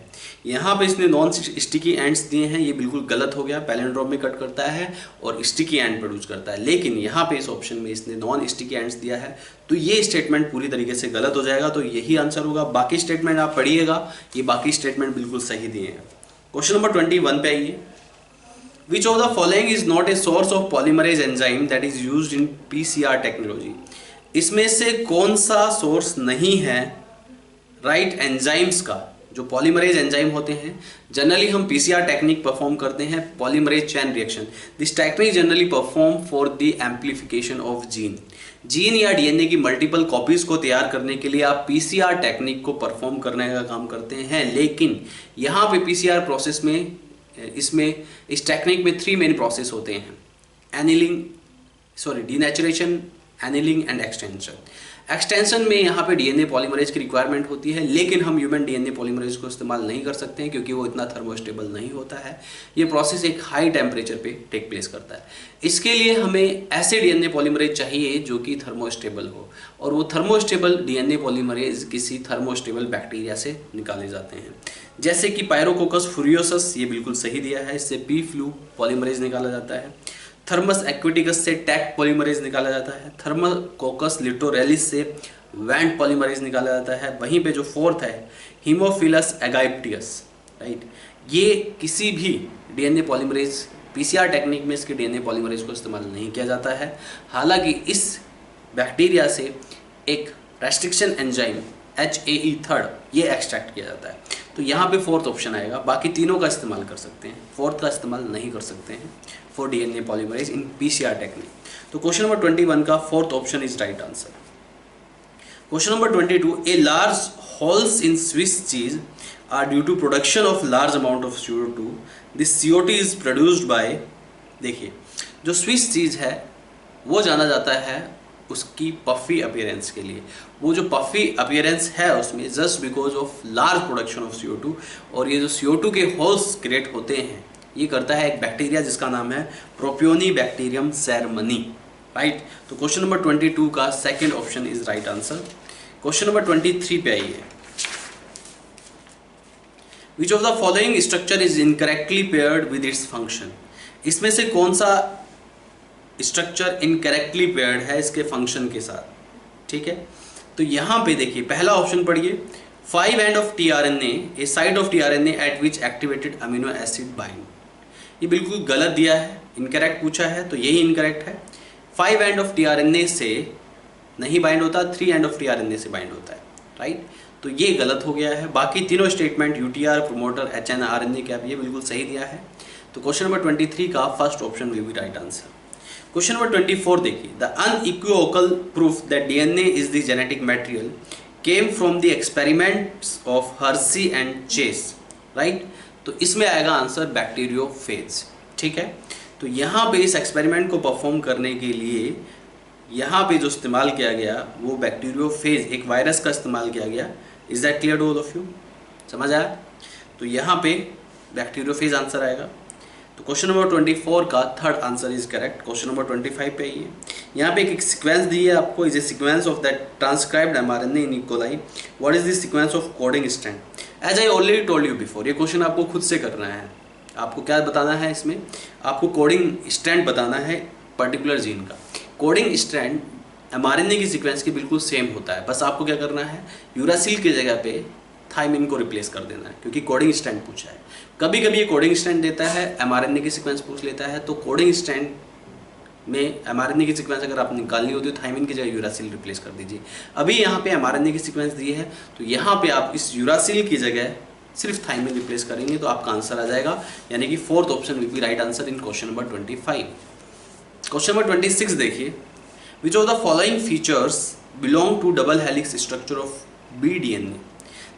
यहाँ पे इसने नॉन स्टिकी एंड्स दिए हैं, ये बिल्कुल गलत हो गया। पैलिंड्रोम में कट करता है और स्टिकी एंड प्रोड्यूस करता है, लेकिन यहाँ पे इस ऑप्शन में इसने नॉन स्टिकी एंड्स दिया है, तो ये स्टेटमेंट पूरी तरीके से गलत हो जाएगा। तो यही आंसर होगा। बाकी स्टेटमेंट आप पढ़िएगा, ये बाकी स्टेटमेंट बिल्कुल सही दिए हैं। क्वेश्चन नंबर 21 पे आइए, Which of the following is not a source of polymerase enzyme that is used in PCR technology? इसमें से कौन सा सोर्स नहीं है राइट एंजाइम्स का, जो पॉलीमरेज एंजाइम होते हैं। जनरली हम PCR टेक्निक परफॉर्म करते हैं, polymerase chain reaction. This technique generally perform for the amplification of gene या DNA की मल्टीपल कॉपीज को तैयार करने के लिए आप PCR टेक्निक को परफॉर्म करने का काम करते हैं। लेकिन यहाँ पे PCR प्रोसेस में इस टेक्निक में 3 मेन प्रोसेस होते हैं, denaturation, annealing and extension. Extension में यहाँ पे DNA पॉलीमरेज की रिक्वायरमेंट होती है, लेकिन हम ह्यूमन DNA पॉलीमरेज को इस्तेमाल नहीं कर सकते हैं क्योंकि वो इतना थर्मोस्टेबल नहीं होता है। ये प्रोसेस एक हाई टेम्परेचर पे टेक प्लेस करता है। इसके लिए हमें ऐसे DNA पॉलीमरेज चाहिए जो कि थर्मोस्टेबल हो, और वो थर्मोस्टेबल DNA पॉलीमरेज किसी थर्मोस्टेबल बैक्टीरिया से निकाले जाते हैं, जैसे कि पायरोकोकस फुरियोसस, ये बिल्कुल सही दिया है, इससे पी फ्लू पॉलीमरेज निकाला जाता है। थर्मस एक्विटिकस से टैक पॉलीमरेज निकाला जाता है। थर्मोकोकस लिटोरेलिस से वैंट पॉलीमरेज निकाला जाता है। वहीं पे जो फोर्थ है हीमोफिलस एगाइप्टियस, राइट, ये किसी भी DNA पॉलीमरेज PCR टेक्निक में इसके DNA पॉलीमरेज को इस्तेमाल नहीं किया जाता है। हालांकि इस बैक्टीरिया से एक रेस्ट्रिक्शन एंजाइम HAE3 ये एक्सट्रैक्ट किया जाता है। तो यहाँ पे फोर्थ ऑप्शन आएगा। बाकी तीनों का इस्तेमाल कर सकते हैं, फोर्थ का इस्तेमाल नहीं कर सकते हैं for DNA polymerase in PCR technique. तो क्वेश्चन नंबर 21 का fourth option is right answer. Question number 22, a large holes in Swiss cheese are due to production of large amount of CO2, this CO2 is produced by, देखिए जो Swiss cheese है वो जाना जाता है उसकी puffy appearance के लिए। वो जो पफी अपीयरेंस है उसमें just because of large production of CO2, और ये जो CO2 के होल्स क्रिएट होते हैं ये करता है एक बैक्टीरिया जिसका नाम है प्रोपियोनिबैक्टीरियम सेरेमनी, राइट। तो क्वेश्चन नंबर 22 का second option is right answer. Question number 23 पे आइए, which of the following structure is incorrectly paired with its function, इसमें से कौन सा स्ट्रक्चर इनकरेक्टली पेयर्ड है इसके फंक्शन के साथ, ठीक है। तो यहाँ पे देखिए पहला ऑप्शन पढ़िए, 5 end of tRNA, A site of tRNA eight which activated amino acid bind, ये बिल्कुल गलत दिया है, इनकरेक्ट पूछा है तो यही इनकरेक्ट है। 5 एंड ऑफ tRNA से नहीं बाइंड होता, 3 एंड ऑफ tRNA से बाइंड होता है, राइट। तो ये गलत हो गया है। बाकी तीनों statement UTR, promoter, HN, RNA cap ये बिल्कुल सही दिया है। तो क्वेश्चन नंबर 23 का first option will be right answer. Question number 24 देखिए, the unequivocal proof that DNA is the genetic material came from the experiments of Hershey and Chase, right. तो इसमें आएगा आंसर बैक्टीरियोफेज, ठीक है। तो यहाँ पे इस एक्सपेरिमेंट को परफॉर्म करने के लिए यहाँ पे जो इस्तेमाल किया गया वो बैक्टीरियोफेज, एक वायरस का इस्तेमाल किया गया। Is that clear to all of you, समझ आया। तो यहाँ पे बैक्टीरियोफेज आंसर आएगा। तो क्वेश्चन नंबर 24 का third answer is correct. Question number 25 पे आइए, यहाँ पे एक सीक्वेंस दी है आपको, is a sequence of that transcribed mRNA in E coli, what is the sequence of coding strand. As I already told you before, ये क्वेश्चन आपको खुद से करना है। आपको क्या बताना है इसमें, आपको कोडिंग स्ट्रैंड बताना है पर्टिकुलर जीन का। कोडिंग स्ट्रैंड mRNA की सीक्वेंस की बिल्कुल सेम होता है, बस आपको क्या करना है, यूरासिल की जगह पे थाइमिन को रिप्लेस कर देना है, क्योंकि कोडिंग स्ट्रैंड पूछा है। कभी कभी ये कोडिंग स्ट्रैंड देता है, mRNA की सीक्वेंस पूछ लेता है, तो कोडिंग स्ट्रैंड में mRNA की सीक्वेंस अगर आप निकालनी होती है तो थाइमिन की जगह यूरासिल रिप्लेस कर दीजिए। अभी यहाँ पे mRNA की सीक्वेंस दी है तो यहाँ पे आप इस यूरासिल की जगह सिर्फ थाइमिन रिप्लेस करेंगे तो आपका आंसर आ जाएगा, यानी कि fourth option will be right answer in question number 25। Question number 26 देखिए, which of the following features belong to double helix structure of BDNA।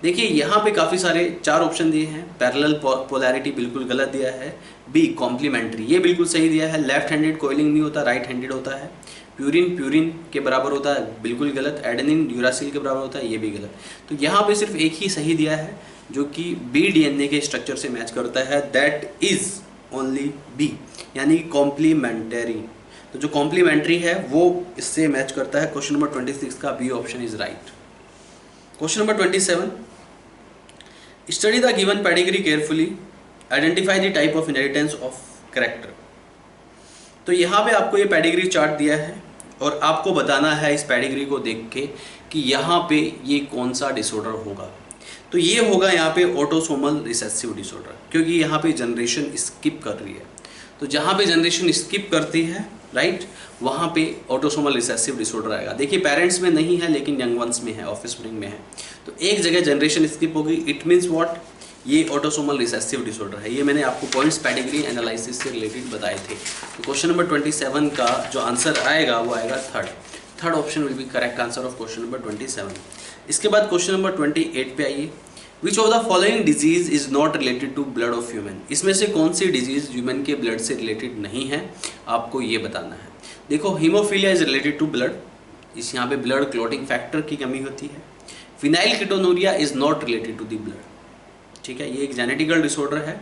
देखिए यहाँ पे काफ़ी सारे 4 ऑप्शन दिए हैं। पैरेलल पोलैरिटी बिल्कुल गलत दिया है, बी कॉम्प्लीमेंट्री ये बिल्कुल सही दिया है, लेफ्ट हैंडेड कोइलिंग नहीं होता, राइट हैंडेड होता है, प्यूरिन के बराबर होता है बिल्कुल गलत, एडेनिन यूरासिल के बराबर होता है ये भी गलत। तो यहाँ पे सिर्फ एक ही सही दिया है जो कि BDNA के स्ट्रक्चर से मैच करता है, दैट इज ओनली बी, यानी कॉम्प्लीमेंटरी। तो जो कॉम्प्लीमेंट्री है वो इससे मैच करता है। क्वेश्चन नंबर 26 का B option is right. Question number 27, study the given pedigree carefully, identify the type of inheritance of character. तो यहाँ पे आपको ये पेडिग्री चार्ट दिया है और आपको बताना है इस पेडिग्री को देख के कि यहाँ पे ये कौन सा डिसऑर्डर होगा। तो ये होगा यहाँ पे ऑटोसोमल रिसेसिव डिसऑर्डर, क्योंकि यहाँ पे जनरेशन स्किप कर रही है। तो जहाँ पे जनरेशन स्किप करती है, राइट, वहाँ पे ऑटोसोमल रिसेसिव डिसऑर्डर आएगा। देखिए पेरेंट्स में नहीं है लेकिन यंग वंस में है, ऑफस्प्रिंग में है। तो एक जगह जनरेशन स्किप होगी, इट मीन्स व्हाट, ये ऑटोसोमल रिसेसिव डिसऑर्डर है। ये मैंने आपको पॉइंट्स पेडिग्री एनालिसिस से रिलेटेड बताए थे। तो क्वेश्चन नंबर 27 का जो आंसर आएगा वो आएगा third option will be correct answer of question number 27। इसके बाद क्वेश्चन नंबर 28 पे आइए, which of the following disease is not related to blood of human. इसमें से कौन सी डिजीज ह्यूमन के ब्लड से रिलेटेड नहीं है, आपको ये बताना है। देखो haemophilia is related to blood, इस यहाँ पे ब्लड क्लॉटिंग फैक्टर की कमी होती है। Phenyl ketonuria is not related to the blood, ठीक है, ये एक जेनेटिकल डिसऑर्डर है।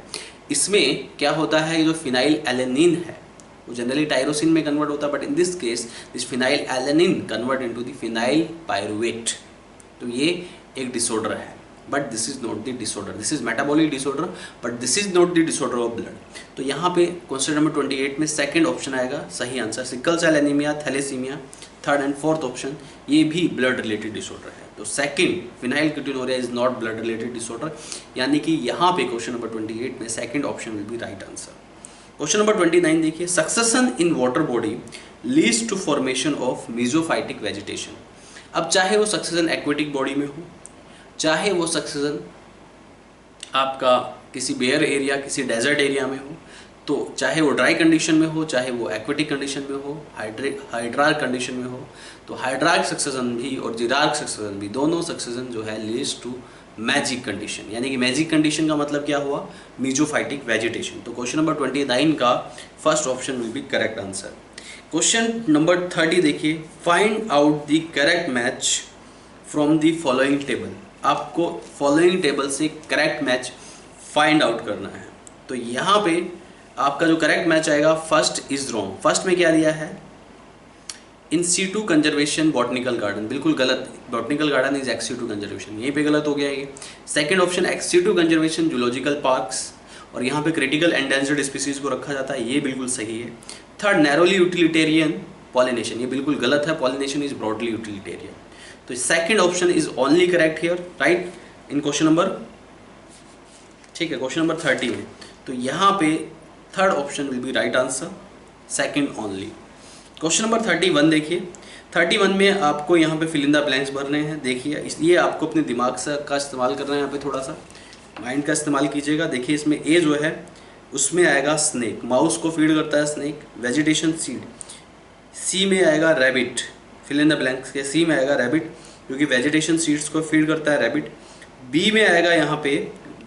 इसमें क्या होता है, ये जो फिनाइल एलेनिन है वो जनरली टायरोसिन में कन्वर्ट होता है, but in this case this phenyl alanine convert into the phenyl pyruvate. तो ये एक डिसऑर्डर है, but this is not the disorder, this is metabolic disorder, but this is not the disorder of blood. तो यहाँ पे question number 28 में second option आएगा सही answer. Sickle cell anaemia, thalassaemia, third and fourth option ये भी blood related disorder है। तो second phenyl ketonuria is not blood related disorder, यानी कि यहाँ पे क्वेश्चन नंबर 28 में second option will be right answer. Question number 29 देखिए, succession in water body leads to formation of mesophytic vegetation. अब चाहे वो सक्सेशन एक्वेटिक बॉडी में हो, चाहे वो सक्सेशन आपका किसी बेयर एरिया, किसी डेजर्ट एरिया में हो, तो चाहे वो ड्राई कंडीशन में हो, चाहे वो एक्वेटिक कंडीशन में हो, हाइड्रार्क कंडीशन में हो, तो हाइड्रार्क सक्सेशन भी और जिरार्क सक्सेशन भी, दोनों सक्सेशन जो है लीड्स टू मैजिक कंडीशन। यानी कि मैजिक कंडीशन का मतलब क्या हुआ, मीजोफाइटिक वेजिटेशन। तो क्वेश्चन नंबर 29 का first option will be correct answer. Question number 30 देखिए, find out the correct match from the following table. आपको फॉलोइंग टेबल से करेक्ट मैच फाइंड आउट करना है। तो यहाँ पे आपका जो करेक्ट मैच आएगा, फर्स्ट इज रॉन्ग। फर्स्ट में क्या दिया है, in situ conservation botanical garden, बिल्कुल गलत। Botanical garden is ex situ conservation, यहीं पे गलत हो गया ये। Second option ex situ conservation zoological parks, और यहाँ पे क्रिटिकल एंडेंजर्ड स्पीसीज को रखा जाता है, ये बिल्कुल सही है। थर्ड नैरोली यूटिलिटेरियन पॉलिनेशन, ये बिल्कुल गलत है, पॉलिनेशन इज ब्रॉडली यूटिलिटेरियन। तो second option is only correct here, right, in question number, ठीक है, क्वेश्चन नंबर 30 में। तो यहाँ पे third option will be right answer, second only. Question number 31 देखिए, 31 में आपको यहाँ पे फिल इन द ब्लैंक्स भरने हैं। देखिए, इसलिए आपको अपने दिमाग से का इस्तेमाल करना है, यहाँ पे थोड़ा सा माइंड का इस्तेमाल कीजिएगा। देखिए, इसमें ए जो है उसमें आएगा स्नेक, माउस को फीड करता है स्नेक, वेजिटेशन सीड। सी में आएगा rabbit, fill in the blanks के सी में आएगा रैबिट, क्योंकि वेजिटेशन सीड्स को फीड करता है रैबिट। बी में आएगा यहाँ पे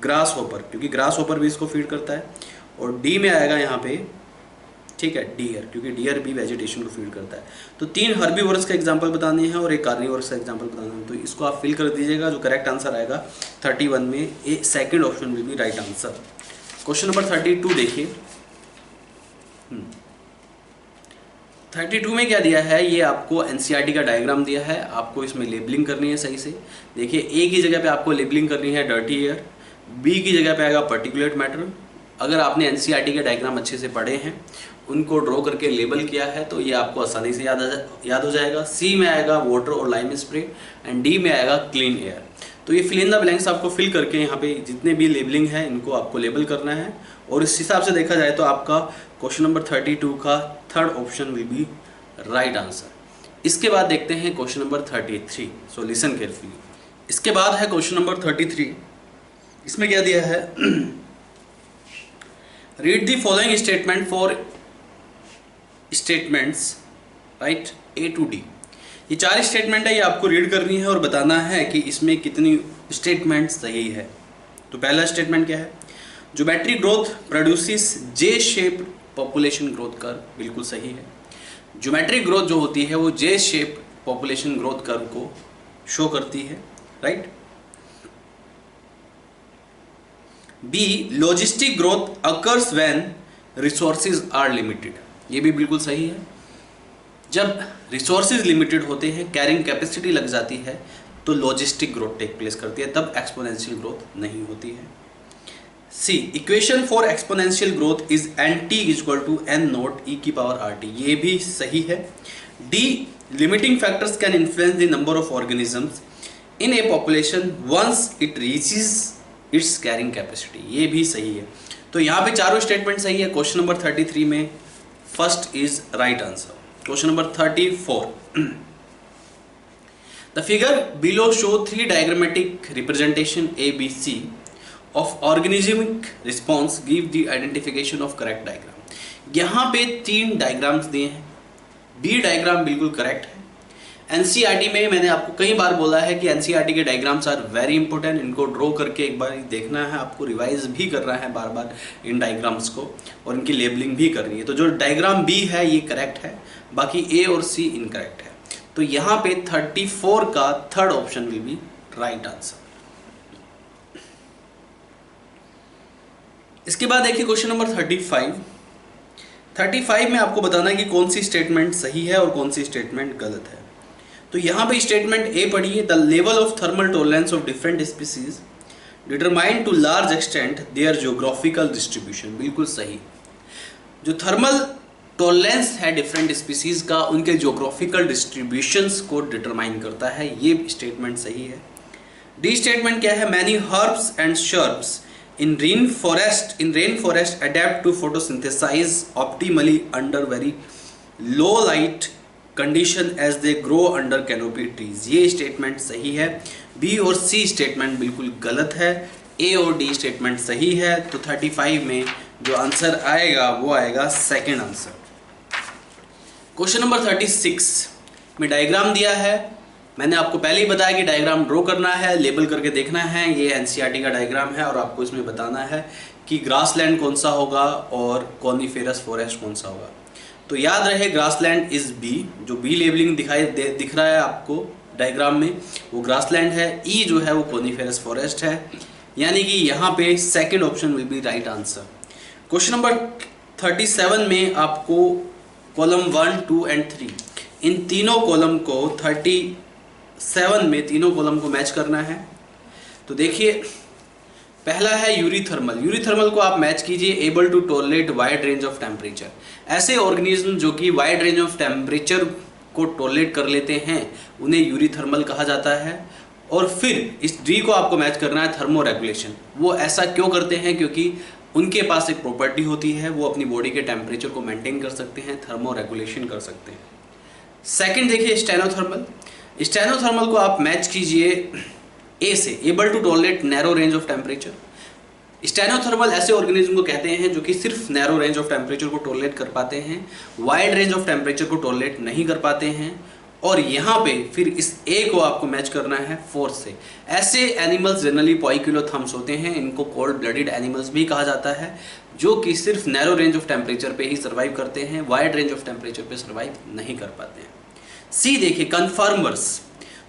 ग्रास होपर, क्योंकि ग्रास होपर भी इसको फीड करता है। और डी में आएगा यहाँ पे, ठीक है, डियर, क्योंकि डियर भी वेजिटेशन को फीड करता है। तो 3 हर्बीवोरस का एग्जांपल बताने हैं और एक कार्निवोरस का एग्जांपल बताना है। तो इसको आप फिल कर दीजिएगा। जो करेक्ट आंसर आएगा 31 में, a second option will be right answer. Question number 32 देखिए, 32 में क्या दिया है, ये आपको एनसीईआरटी का डायग्राम दिया है, आपको इसमें लेबलिंग करनी है सही से। देखिए, ए की जगह पे आपको लेबलिंग करनी है डर्टी एयर, बी की जगह पे आएगा पर्टिकुलेट मैटर। अगर आपने एनसीईआरटी के डायग्राम अच्छे से पढ़े हैं, उनको ड्रॉ करके लेबल किया है, तो ये आपको आसानी से याद हो जाएगा। सी में आएगा वाटर और लाइम स्प्रे, एंड डी में आएगा क्लीन एयर। तो ये फिल इन द ब्लैंक्स आपको फिल करके यहाँ पे जितने भी लेबलिंग है इनको आपको लेबल करना है। और इस हिसाब से देखा जाए तो आपका क्वेश्चन नंबर 32 का third option will be right answer. इसके बाद देखते हैं question number 33, so listen carefully. इसके बाद है क्वेश्चन नंबर 33, इसमें क्या दिया है, read the following statement for statements, right, A to D. ये 4 स्टेटमेंट है, ये आपको रीड करनी है और बताना है कि इसमें कितनी स्टेटमेंट सही है। तो पहला स्टेटमेंट क्या है, geometric growth produces J shape population growth curve, बिल्कुल सही है। ज्योमेट्रिक ग्रोथ जो होती है वो J shape population growth curve को शो करती है, right. B, logistic growth occurs when resources are limited, ये भी बिल्कुल सही है। जब रिसोर्सेज लिमिटेड होते हैं, कैरिंग कैपेसिटी लग जाती है, तो लॉजिस्टिक ग्रोथ टेक प्लेस करती है, तब एक्सपोनेंशियल ग्रोथ नहीं होती है। C, equation for exponential growth is N T equal to N naught e की पावर आर टी, ये भी सही है। D, limiting factors can influence the number of organisms in a population once it reaches its carrying capacity, ये भी सही है। तो यहाँ पे चारों स्टेटमेंट सही है। क्वेश्चन नंबर 33 में first is right answer. Question number 34, the figure below show 3 diagrammatic representation A B C of organismic response, give the identification of correct diagram. यहाँ पे 3 डायग्राम्स दिए हैं, बी डायग्राम बिल्कुल करेक्ट है। NCERT में मैंने आपको कई बार बोला है कि एनसीईआरटी के डायग्राम्स आर वेरी इंपॉर्टेंट, इनको ड्रॉ करके एक बार देखना है, आपको रिवाइज भी करना है बार बार इन डायग्राम्स को, और इनकी लेबलिंग भी करनी है। तो जो डायग्राम बी है ये करेक्ट है, बाकी ए और सी इनकरेक्ट है। तो यहाँ पे 34 का third option will be right answer. इसके बाद देखिए क्वेश्चन नंबर 35 में आपको बताना है कि कौन सी स्टेटमेंट सही है और कौन सी स्टेटमेंट गलत है। तो यहाँ पे स्टेटमेंट ए पढ़िए, the level of thermal tolerance of different species determine to large extent their geographical distribution, बिल्कुल सही। जो थर्मल टॉलरेंस है डिफरेंट स्पीसीज का, उनके जियोग्राफिकल डिस्ट्रीब्यूशंस को डिटरमाइन करता है, ये स्टेटमेंट सही है। डी स्टेटमेंट क्या है, many herbs and shrubs in rainforest adapt to photosynthesize optimally under very low light condition as they grow under canopy trees, ये स्टेटमेंट सही है। बी और सी स्टेटमेंट बिल्कुल गलत है, ए और डी स्टेटमेंट सही है। तो 35 में जो आंसर आएगा वो आएगा सेकंड आंसर। क्वेश्चन नंबर 36 में डायग्राम दिया है। मैंने आपको पहले ही बताया कि डायग्राम ड्रॉ करना है, लेबल करके देखना है। ये एनसीईआरटी का डायग्राम है और आपको इसमें बताना है कि ग्रासलैंड कौन सा होगा और कॉनिफेरस फॉरेस्ट कौन सा होगा। तो याद रहे ग्रासलैंड इज बी, जो बी लेबलिंग दिख रहा है आपको डायग्राम में वो ग्रासलैंड है। ई जो है वो कॉनिफेरस फॉरेस्ट है, यानी कि यहाँ पे second option will be right answer. Question number 37 में आपको कॉलम 1, 2 एंड 3 इन तीनों कॉलम को 37 में तीनों कॉलम को मैच करना है। तो देखिए पहला है यूरीथर्मल। यूरीथर्मल को आप मैच कीजिए, able to tolerate wide range of temperature. ऐसे ऑर्गेनिज्म जो कि वाइड रेंज ऑफ टेम्परेचर को टॉलरेट कर लेते हैं उन्हें यूरीथर्मल कहा जाता है। और फिर इस डी को आपको मैच करना है थर्मो रेगुलेशन। वो ऐसा क्यों करते हैं? क्योंकि उनके पास एक प्रॉपर्टी होती है, वो अपनी बॉडी के टेम्परेचर को मेंटेन कर सकते हैं, थर्मो रेगुलेशन कर सकते हैं। सेकंड देखिए स्टेनोथर्मल। स्टेनोथर्मल को आप मैच कीजिए ए से, able to tolerate narrow range of temperature. Stenothermal ऐसे ऑर्गेनिज्म को कहते हैं जो कि सिर्फ नैरो रेंज ऑफ टेम्परेचर को टॉलरेट कर पाते हैं, वाइड रेंज ऑफ टेम्परेचर को टॉलरेट नहीं कर पाते हैं। और यहाँ पे फिर इस ए को आपको मैच करना है फोर्थ से। ऐसे एनिमल्स जनरली पॉइक्यूलोथर्म्स होते हैं, इनको कोल्ड ब्लडेड एनिमल्स भी कहा जाता है, जो कि सिर्फ नैरो रेंज ऑफ टेम्परेचर पे ही सर्वाइव करते हैं, वाइड रेंज ऑफ टेम्परेचर पे सर्वाइव नहीं कर पाते हैं। सी देखिए कन्फर्मर्स।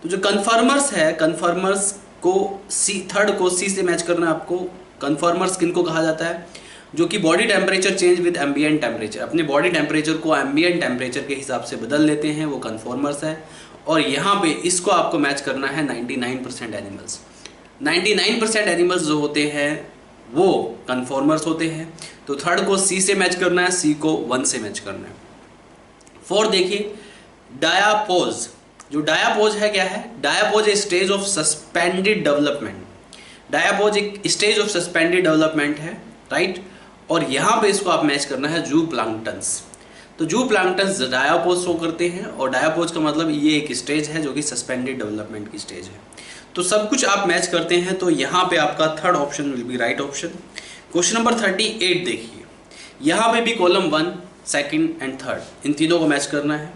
तो जो कन्फर्मर्स है, कन्फर्मर्स को सी, थर्ड को सी से मैच करना है आपको। कन्फर्मर्स किनको कहा जाता है? जो कि body temperature change with ambient temperature, अपने बॉडी टेम्परेचर को एम्बिएंट टेम्परेचर के हिसाब से बदल लेते हैं, वो कन्फर्मर्स है। और यहाँ पे इसको आपको मैच करना है 99% एनिमल्स। 99% एनिमल्स जो होते हैं वो कन्फर्मर्स होते हैं। तो थर्ड को सी से मैच करना है, सी को 1 से मैच करना है। फोर्थ देखिए डायापोज। जो डायापोज है क्या है? Diapause a stage of suspended development. Diapause एक स्टेज ऑफ सस्पेंडेड डेवलपमेंट है, राइट। और यहाँ पे इसको आप मैच करना है जू प्लांक्टन्स। तो जू प्लांक्टन्स डायापोज शो करते हैं और डायापोज का मतलब ये एक स्टेज है जो कि सस्पेंडेड डेवलपमेंट की स्टेज है। तो सब कुछ आप मैच करते हैं, तो यहाँ पे आपका third option will be right option. Question number 38 देखिए, यहाँ पे भी column 1, second and third in तीनों को मैच करना है।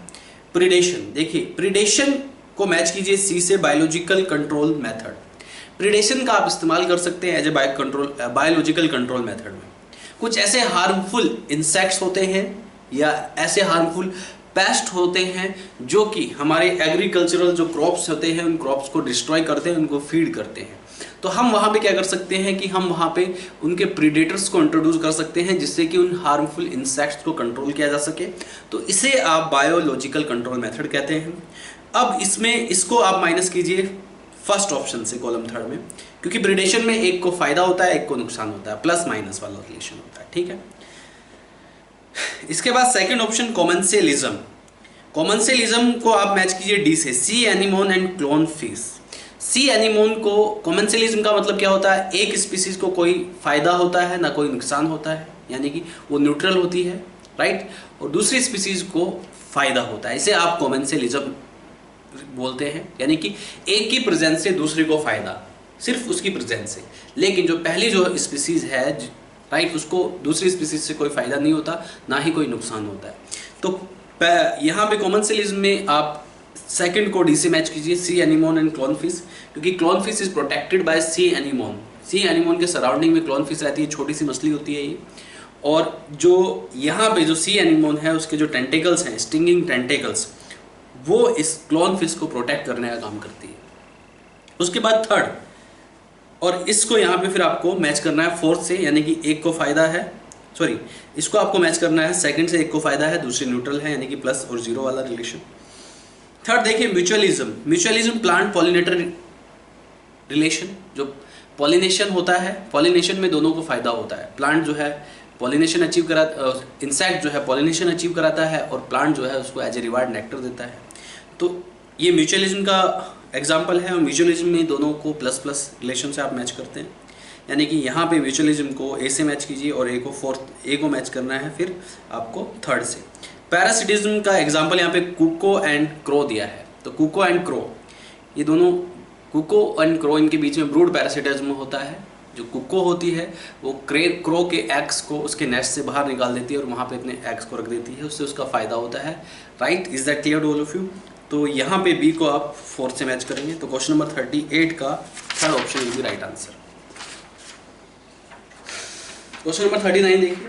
प्रीडेशन देखिए, प्रीडेशन को मैच कीजिए सी से, बायोलॉजिकल कंट्रोल मेथड। प्रीडेशन का आप इस्तेमाल कर सकते हैं as a biological control method में। कुछ ऐसे हार्मफुल इंसेक्ट्स होते हैं या ऐसे हार्मफुल पेस्ट होते हैं जो कि हमारे एग्रीकल्चरल जो क्रॉप्स होते हैं उन क्रॉप्स को डिस्ट्रॉय करते हैं, उनको फीड करते हैं। तो हम वहाँ पे क्या कर सकते हैं कि हम वहाँ पे उनके प्रीडेटर्स को इंट्रोड्यूस कर सकते हैं जिससे कि उन हार्मफुल इंसेक्ट्स को कंट्रोल किया जा सके। तो इसे आप बायोलॉजिकल कंट्रोल मेथड कहते हैं। अब इसमें इसको आप माइनस कीजिए फर्स्ट ऑप्शन से कॉलम थर्ड में, क्योंकि प्रीडेशन में एक को फायदा होता है, एक को नुकसान होता है, प्लस माइनस वाला रिलेशन होता है, ठीक है। इसके बाद सेकंड ऑप्शन कॉमन्सेलिज्म। कॉमन्सेलिज्म को आप मैच कीजिए डी से, सी anemone and clown fish. C anemone को, कॉमन्सेलिज्म का मतलब क्या होता है? एक स्पीसीज को कोई फायदा होता है ना कोई नुकसान होता है, यानी कि वो न्यूट्रल होती है, राइट। और दूसरी स्पीसीज को फायदा होता है, इसे आप कॉमन्सेलिज्म बोलते हैं। यानी कि एक की प्रेजेंस से दूसरे को फायदा, सिर्फ उसकी प्रेजेंस से। लेकिन जो पहली जो स्पीसीज है, राइट, उसको दूसरी स्पीसीज से कोई फायदा नहीं होता, ना ही कोई नुकसान होता है। तो यहाँ पे कॉमन्सेलिज्म में आप सेकंड को डी से मैच कीजिए, sea anemone and clown fish, क्योंकि clown fish is protected by sea anemone. Sea anemone के सराउंडिंग में क्लोन फिश रहती है, छोटी सी मछली होती है ये। और जो यहाँ पे जो सी एनीमोन है उसके जो टेंटेकल्स हैं, स्टिंगिंग टेंटेकल्स, वो इस क्लोन फिश को प्रोटेक्ट करने का काम करती है। उसके बाद थर्ड, और इसको यहाँ पे फिर आपको मैच करना है फोर्थ से, यानी कि एक को फायदा है, सॉरी, इसको आपको मैच करना है सेकंड से, एक को फायदा है, दूसरी न्यूट्रल है, यानी कि प्लस और जीरो वाला रिलेशन। थर्ड देखिए mutualism. Mutualism plant pollinator relation, जो पॉलिनेशन होता है, पॉलिनेशन में दोनों को फायदा होता है। प्लांट जो है पॉलिनेशन अचीव कराता, इंसेक्ट जो है पॉलिनेशन अचीव कराता है और प्लांट जो है उसको एज ए रिवार्ड नेक्टर देता है। तो ये म्यूचुअलिज्म का एग्जाम्पल है, और म्यूचुअलिज्म में दोनों को प्लस प्लस रिलेशन से आप मैच करते हैं। यानी कि यहाँ पे म्यूचुअलिज्म को ए से मैच कीजिए और ए को फोर्थ, ए को मैच करना है फिर आपको थर्ड से। पैरासिटिज्म का एग्जाम्पल यहाँ पे कुको एंड क्रो दिया है। तो कुको एंड क्रो, ये दोनों, कुको एंड क्रो, इनके बीच में ब्रूड पैरासिटिज्म होता है, जो कुक्को होती है वो क्रो के एग्स को उसके नेस्ट से बाहर निकाल देती है और वहाँ पे अपने एग्स को रख देती है, उससे उसका फ़ायदा होता है। Right, is that clear to all of you? तो यहाँ पे बी को आप 4 से मैच करेंगे, तो क्वेश्चन नंबर 38 का third option will be right answer. Question number 39 देखिए,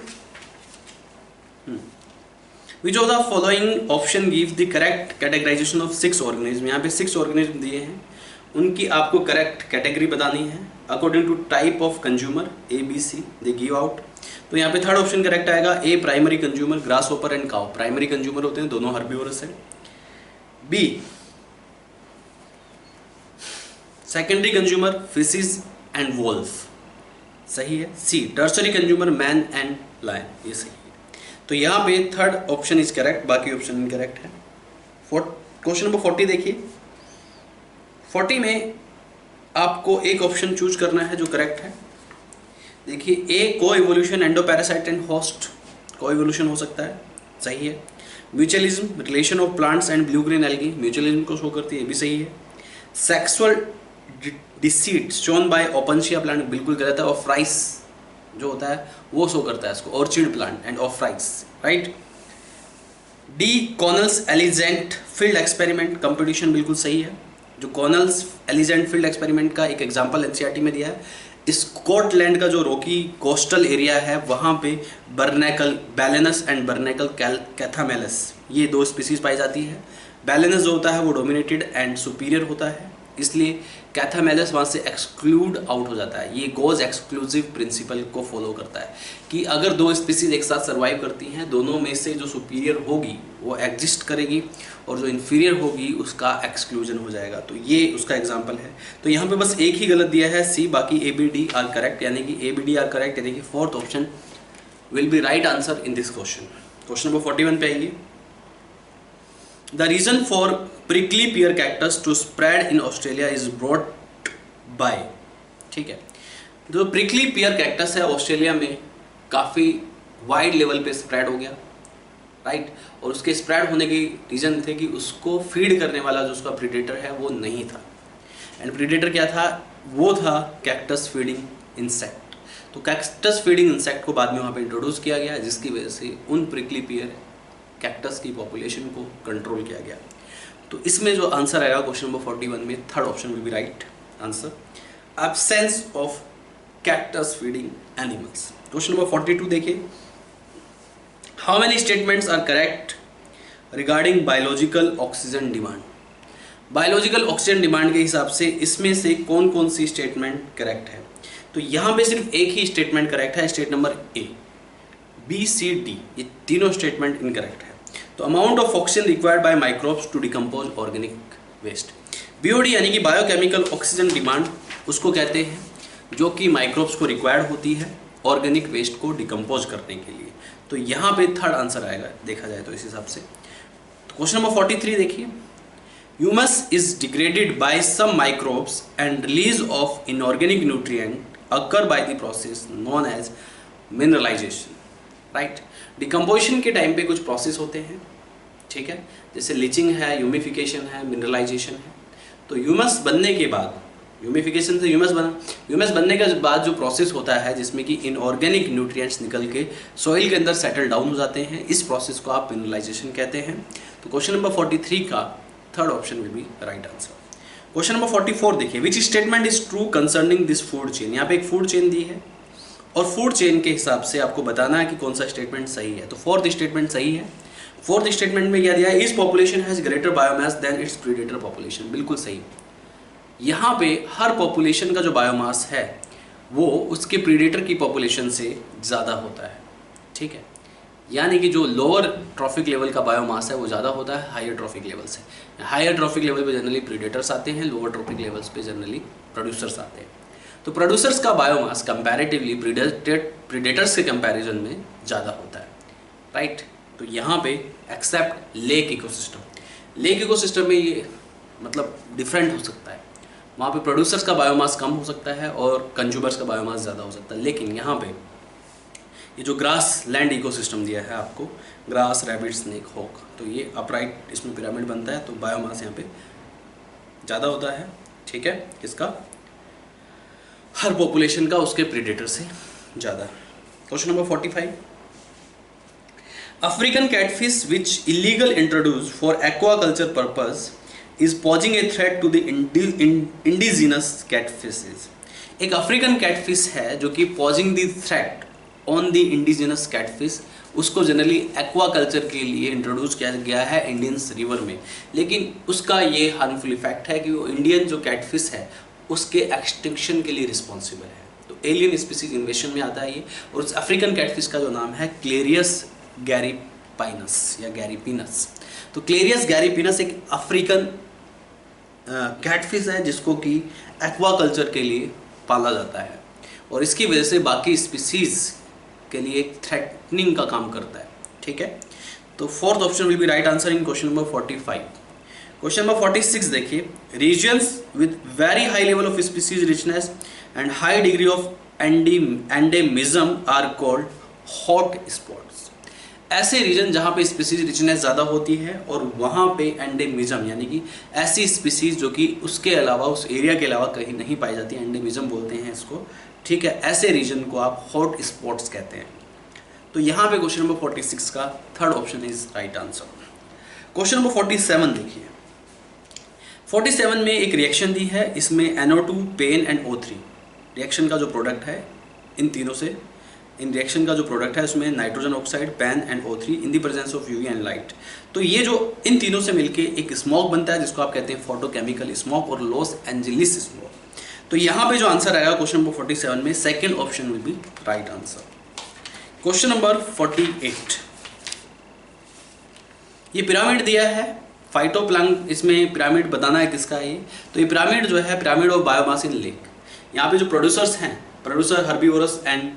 which of the following option give the correct categorisation of 6 organism. यहाँ पे 6 ऑर्गेनिज्म दिए हैं, उनकी आपको करेक्ट कैटेगरी बतानी है according to type of consumer, A B C they give out. तो यहाँ पे थर्ड ऑप्शन करेक्ट आएगा, A primary consumer grass hopper and cow. Primary consumer होते हैं, दोनों हर्बीवोरस है। B secondary consumer fishes and wolf, सही है। C tertiary consumer man and lion, ये सही है। तो यहाँ पे थर्ड ऑप्शन इज करेक्ट, बाकी ऑप्शन इनकरेक्ट है। क्वेश्चन नंबर 40 देखिए, 40 में आपको एक ऑप्शन चूज करना है जो करेक्ट है। देखिए, ए को इवोल्यूशन एंडोपैरासाइट एंड होस्ट, को इवोल्यूशन हो सकता है, सही है। Mutualism relation of plants and blue green algae, mutualism को शो करती है, ये भी सही है। Sexual deceit shown by Opuntia plant, बिल्कुल गलत है। ऑफ्राइस जो होता है वो शो करता है इसको, orchid plant and ophrys, right. D Connell's elegant field experiment competition, बिल्कुल सही है। जो कॉनल्स एलिजेंट फील्ड एक्सपेरिमेंट का एक एग्जांपल एनसीईआरटी में दिया है, स्कॉटलैंड का जो रॉकी कोस्टल एरिया है वहाँ पे बर्नैकल बैलेनस एंड बर्नैकल कैथामेलस, ये 2 स्पीसीज पाई जाती है। बैलेनस जो होता है वो डोमिनेटेड एंड सुपीरियर होता है, इसलिए कैथामेलस वहाँ से एक्सक्लूड आउट हो जाता है। ये गोज एक्सक्लूसिव प्रिंसिपल को फॉलो करता है कि अगर 2 स्पीसीज एक साथ सर्वाइव करती हैं, दोनों में से जो सुपीरियर होगी वो एग्जिस्ट करेगी और जो इन्फीरियर होगी उसका एक्सक्लूजन हो जाएगा। तो ये उसका एग्जाम्पल है। तो यहाँ पे बस एक ही गलत दिया है, सी, बाकी A B D are correct, यानी कि A B D are correct, यानी कि fourth option will be right answer in this question. Question number 41 पे आइए। The reason for prickly pear cactus to spread in Australia is brought by, ठीक है। जो prickly pear cactus है Australia में काफ़ी वाइड लेवल पे स्प्रेड हो गया, राइट। और उसके स्प्रेड होने की रीज़न थे कि उसको फीड करने वाला जो उसका प्रीडेटर है वो नहीं था। एंड प्रीडेटर क्या था? वो था कैक्टस फीडिंग इंसेक्ट। तो कैक्टस फीडिंग इंसेक्ट को बाद में वहाँ पे इंट्रोड्यूस किया गया, जिसकी वजह से उन प्रिकली पियर कैक्टस की पॉपुलेशन को कंट्रोल किया गया। तो इसमें जो आंसर आएगा क्वेश्चन नंबर 41 में, third option will be right answer, absence of cactus feeding animals. Question number 42 देखिए, how many statements are correct regarding biological oxygen demand. Biological oxygen demand के हिसाब से इसमें से कौन कौन सी स्टेटमेंट करेक्ट है? तो यहाँ पे सिर्फ एक ही स्टेटमेंट करेक्ट है, state number A. B C D ये तीनों स्टेटमेंट इनकरेक्ट है। तो amount of oxygen required by microbes to decompose organic waste, BOD यानी कि बायोकेमिकल ऑक्सीजन डिमांड उसको कहते हैं, जो कि माइक्रोब्स को रिक्वायर्ड होती है ऑर्गेनिक वेस्ट को डिकम्पोज करने के लिए। तो यहाँ पे थर्ड आंसर आएगा देखा जाए तो इस हिसाब से। तो क्वेश्चन नंबर 43 देखिए, humus is degraded by some microbes and release of inorganic nutrient occur by the process known as mineralisation, right. Decomposition के टाइम पे कुछ प्रोसेस होते हैं, ठीक है, जैसे लीचिंग है, ह्यूमिफिकेशन है, मिनरलाइजेशन है। तो ह्यूमस बनने के बाद, ह्यूमिफिकेशन से ह्यूमस बनने के बाद जो प्रोसेस होता है जिसमें कि इनऑर्गेनिक न्यूट्रिएंट्स निकल के सॉइल के अंदर सेटल डाउन हो जाते हैं, इस प्रोसेस को आप मिनरलाइजेशन कहते हैं। तो क्वेश्चन नंबर 43 का third option will be right answer. Question number 44 देखिए, which statement is true concerning this food chain. यहाँ पे एक फूड चेन दी है और फूड चेन के हिसाब से आपको बताना है कि कौन सा स्टेटमेंट सही है। तो फोर्थ स्टेटमेंट सही है। फोर्थ स्टेटमेंट में क्या दिया है? इस population has greater biomass than its predator population, बिल्कुल सही। यहाँ पे हर पॉपुलेशन का जो बायोमास है वो उसके प्रीडेटर की पॉपुलेशन से ज़्यादा होता है, ठीक है। यानी कि जो लोअर ट्रॉफिक लेवल का बायोमास है वो ज़्यादा होता है हायर ट्रॉफिक लेवल से। हायर ट्रॉफिक लेवल पे जनरली प्रीडेटर्स आते हैं, लोअर ट्रॉफिक लेवल्स पे जनरली प्रोड्यूसर्स आते हैं। तो प्रोड्यूसर्स का बायोमास कंपैरेटिवली प्रीडेटर्स के कंपैरिजन में ज़्यादा होता है, राइट। तो यहाँ पे एक्सेप्ट लेक इकोसिस्टम में ये मतलब डिफरेंट हो सकता है, वहाँ पे प्रोड्यूसर्स का बायोमास कम हो सकता है और कंज्यूमर्स का बायोमास ज़्यादा हो सकता है। लेकिन यहाँ पे ये जो ग्रास लैंड इकोसिस्टम दिया है आपको, ग्रास, रैबिट, स्नेक, हॉक, तो ये अपराइट इसमें पिरामिड बनता है, तो बायोमास यहाँ पे ज़्यादा होता है, ठीक है। इसका हर पॉपुलेशन का उसके प्रेडेटर से ज़्यादा। Question number 45, African catfish which illegal introduce for aquaculture purpose is posing a threat to the indigenous catfishes. एक अफ्रीकन कैटफिश है जो कि posing the threat on the indigenous catfish, उसको जनरली एक्वाकल्चर के लिए इंट्रोड्यूस किया गया है इंडियंस रिवर में, लेकिन उसका ये हार्मफुल इफेक्ट है कि वो इंडियन जो कैटफिश है उसके एक्सटिंक्शन के लिए रिस्पॉन्सिबल है। तो एलियन स्पीसीज इन्वेशन में आता है ये। और उस अफ्रीकन कैटफिश का जो नाम है क्लेरियस गैरीपिनस या गैरीपिनस। तो क्लेरियस गैरीपिनस एक अफ्रीकन कैटफिश है जिसको कि एक्वाकल्चर के लिए पाला जाता है और इसकी वजह से बाकी स्पीसीज के लिए एक थ्रेटनिंग का काम करता है। ठीक है, तो fourth option will be right answer in question number 45। Question number 46 देखिए, regions with very high level of species richness and high degree of endemism are called hot spots. ऐसे रीजन जहाँ पे स्पीसीज रिचनेस ज़्यादा होती है और वहाँ पे एंडेमिज्म यानी कि ऐसी स्पीसीज जो कि उसके अलावा उस एरिया के अलावा कहीं नहीं पाई जाती, एंडेमिज्म बोलते हैं इसको। ठीक है, ऐसे रीजन को आप हॉट स्पॉट्स कहते हैं। तो यहाँ पे क्वेश्चन नंबर 46 का third option is right answer. Question number 47 देखिए, 47 में एक रिएक्शन दी है, इसमें NO2, pen and O3 reaction का जो प्रोडक्ट है, इन तीनों से इन रिएक्शन का जो प्रोडक्ट है उसमें nitrogen oxide, PAN and O3 in the presence of UV and light. तो ये जो इन तीनों से मिलके एक स्मोक बनता है जिसको आप कहते हैं फोटोकेमिकल स्मोक और लॉस एंजेलिस स्मोक। तो यहाँ पे जो आंसर आएगा क्वेश्चन नंबर 47 में second option will be right answer. Question number 48, ये पिरामिड दिया है फाइटोप्लैंक, इसमें पिरामिड बताना है किसका है ये। तो ये पिरामिड जो है pyramid of biomass in lake. यहाँ पे जो प्रोड्यूसर्स हैं, producer herbivorous and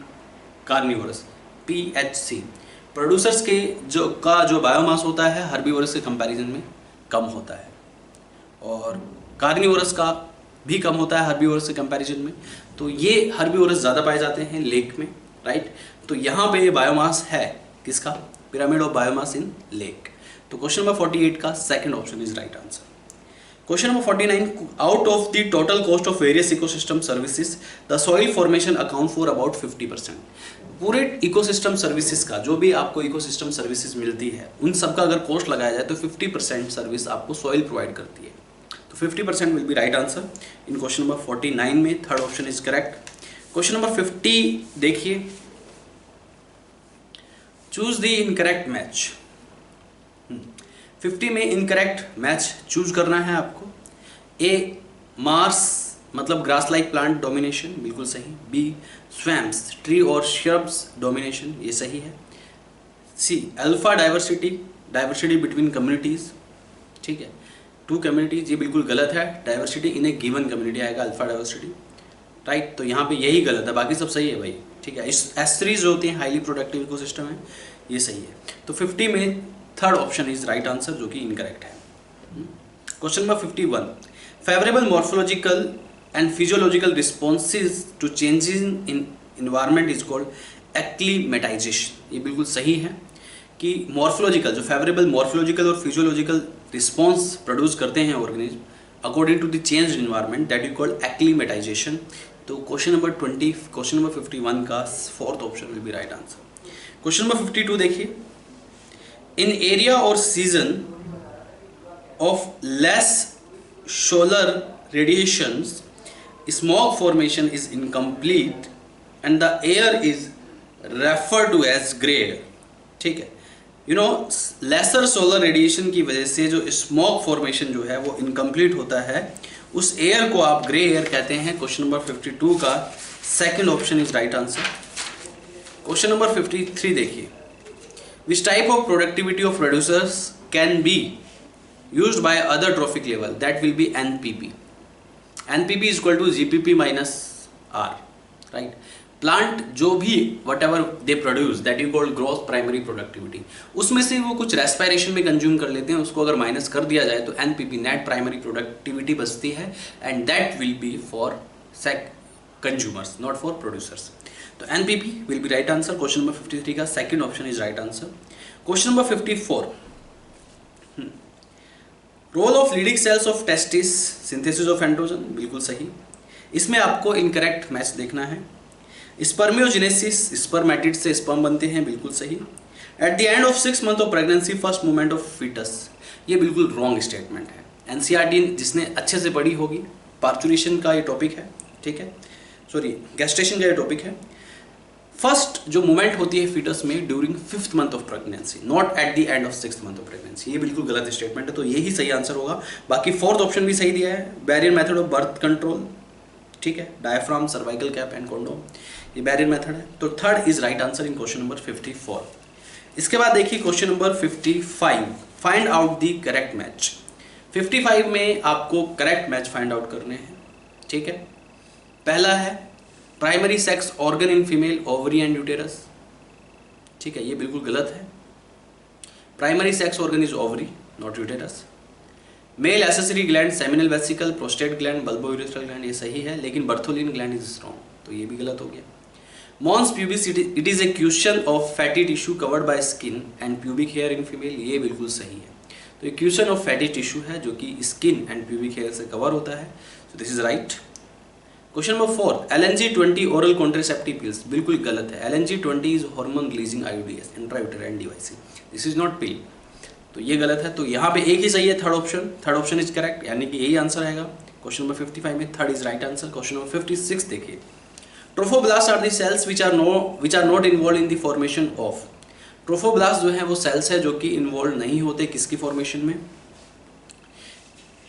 carnivorous, PHC। Producers के जो बायोमास होता है हर्बीवोरस के कंपैरिजन में कम होता है और कार्निवोरस का भी कम होता है हर्बीवोरस के कंपैरिजन में। तो ये हर्बीवोरस ज़्यादा पाए जाते हैं लेक में, राइट। तो यहाँ पे ये बायोमास है किसका, pyramid of biomass in lake. तो क्वेश्चन नंबर 48 का second option is right answer. Question number 49, out of the total cost of various ecosystem services the soil formation account for about 50%। पूरे ecosystem services का जो भी आपको ecosystem services मिलती है उन सब का अगर कॉस्ट लगाया जाए तो 50% सर्विस आपको सॉइल प्रोवाइड करती है। तो 50% will be right answer in question number 49 में, third option is correct. Question number 50 देखिए, चूज द इनकरेक्ट मैच। 50 में इनकरेक्ट मैच चूज करना है आपको। ए, मार्स मतलब ग्रास लाइक प्लांट डोमिनेशन, बिल्कुल सही। बी, स्वैम्प्स ट्री और श्रब्स डोमिनेशन, ये सही है। सी, अल्फा डाइवर्सिटी बिटवीन कम्युनिटीज, ठीक है, टू कम्युनिटीज, ये बिल्कुल गलत है। Diversity in A given community आएगा अल्फा डाइवर्सिटी, राइट। तो यहाँ पे यही गलत है, बाकी सब सही है भाई, ठीक है। एस्टरीज जो होती हैं हाईली प्रोडक्टिव इकोसिस्टम है, ये सही है। तो 50 में third option is right answer जो कि इनकरेक्ट है। Question number 51, favourable morphological and physiological responses to changes in environment is called acclimatisation. ये बिल्कुल सही है कि मॉर्फोलॉजिकल जो फेवरेबल मॉर्फोलॉजिकल और फिजियोलॉजिकल रिस्पॉन्स प्रोड्यूस करते हैं organism according to the change environment, that you called acclimatisation. तो क्वेश्चन नंबर 51 का fourth option will be right answer. Question number 52 देखिए, इन एरिया और season of less solar radiations smog formation is incomplete and the air is refer to as grey air, ठीक है। You know, lesser solar radiation की वजह से जो smog formation जो है वो इनकम्प्लीट होता है, उस एयर को आप ग्रे एयर कहते हैं। क्वेश्चन नंबर 52 का second option is right answer. Question number 53 देखिए, which type of productivity of producers can be used by other trophic level, that will B NPP। NPP is equal to GPP minus R, right? Plant जो भी what ever they produce that you called growth primary productivity, उसमें से वो कुछ respiration में consume कर लेते हैं, उसको अगर माइनस कर दिया जाए तो NPP नेट प्राइमरी प्रोडक्टिविटी बचती है and that will be for consumers not for producers. तो NPP will be right answer. Question number 53 का second option is right answer. Question number 54, role of Leydig cells of testis synthesis of androgen, बिल्कुल सही। इसमें आपको incorrect match देखना है। Spermiogenesis, spermatid से sperm बनते हैं, बिल्कुल सही। At the end of 6 month of pregnancy first movement of foetus, ये बिल्कुल रॉन्ग स्टेटमेंट है। एनसीईआरटी जिसने अच्छे से पढ़ी होगी, पार्चुरेशन का ये टॉपिक है, ठीक है, सॉरी गैस्ट्रेशन का ये टॉपिक है। फर्स्ट जो मूवमेंट होती है फीटस में during 5th month of pregnancy, not at the end of 6th month of pregnancy, ये बिल्कुल गलत स्टेटमेंट है, तो यही सही आंसर होगा। बाकी 4th ऑप्शन भी सही दिया है, barrier method of birth control, ठीक है, diaphragm, cervical cap and condom, ये बैरियर मेथड है। तो 3rd is right answer in question number 54। इसके बाद देखिए question number 55, find out the correct match. 55 में आपको करेक्ट मैच फाइंड आउट करने हैं, ठीक है। पहला है primary sex organ in female, ovary and uterus, ठीक है, ये बिल्कुल गलत है। Primary sex organ is ovary not uterus. Male accessory gland, seminal vesicle, prostate gland, bulbourethral gland, ये सही है, लेकिन बर्थोलिन ग्लैंड इज रॉन्ग, तो ये भी गलत हो गया। Mons pubis, it is a question of fatty tissue covered by skin and pubic hair in female, ये बिल्कुल सही है। तो ये क्वेश्चन ऑफ फैटी टिश्यू है जो कि स्किन एंड प्यूबिक हेयर से कवर होता है, तो this is right. Question number 4, LNG-20 oral contraceptive pills, बिल्कुल गलत है। LNG-20 is hormone releasing IUDs, intrauterine device, this is not pill, तो ये गलत है। तो यहाँ पे एक ही सही है, थर्ड ऑप्शन इज करेक्ट, यानी कि यही आंसर आएगा क्वेश्चन नंबर 55 में, 3rd is right answer. Question number 56 देखिए, trophoblast are the cells which are not involve in the formation of. Trophoblast जो है वो सेल्स है जो कि इन्वॉल्व नहीं होते किसकी फॉर्मेशन में।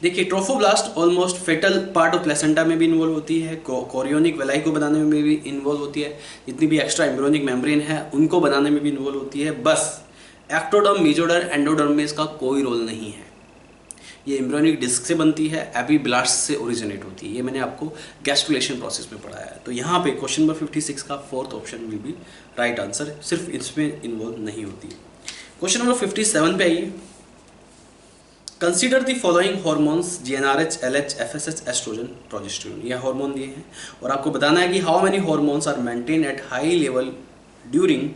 देखिए trophoblast almost foetal part of placenta में भी इन्वॉल्व होती है, कोरियोनिक वेलाई को बनाने में भी इन्वॉल्व होती है, जितनी भी एक्स्ट्रा एम्ब्रियोनिक मेम्ब्रेन है उनको बनाने में भी इन्वॉल्व होती है। बस एक्टोडर्म, मेसोडर्म, एंडोडर्म में इसका कोई रोल नहीं है। ये एम्ब्रियोनिक डिस्क से बनती है, एपिब्लास्ट से ओरिजिनेट होती है, ये मैंने आपको गैस्ट्रुलेशन प्रोसेस में पढ़ाया है। तो यहाँ पे क्वेश्चन नंबर 56 का 4th option will be right answer, सिर्फ इसमें इन्वॉल्व नहीं होती है। क्वेश्चन नंबर 57 पे आइए, consider the following hormones, GnRH, LH, FSH, oestrogen, progesterone, ये हार्मोन दिए हैं और आपको बताना है कि how many hormones are maintain at high level during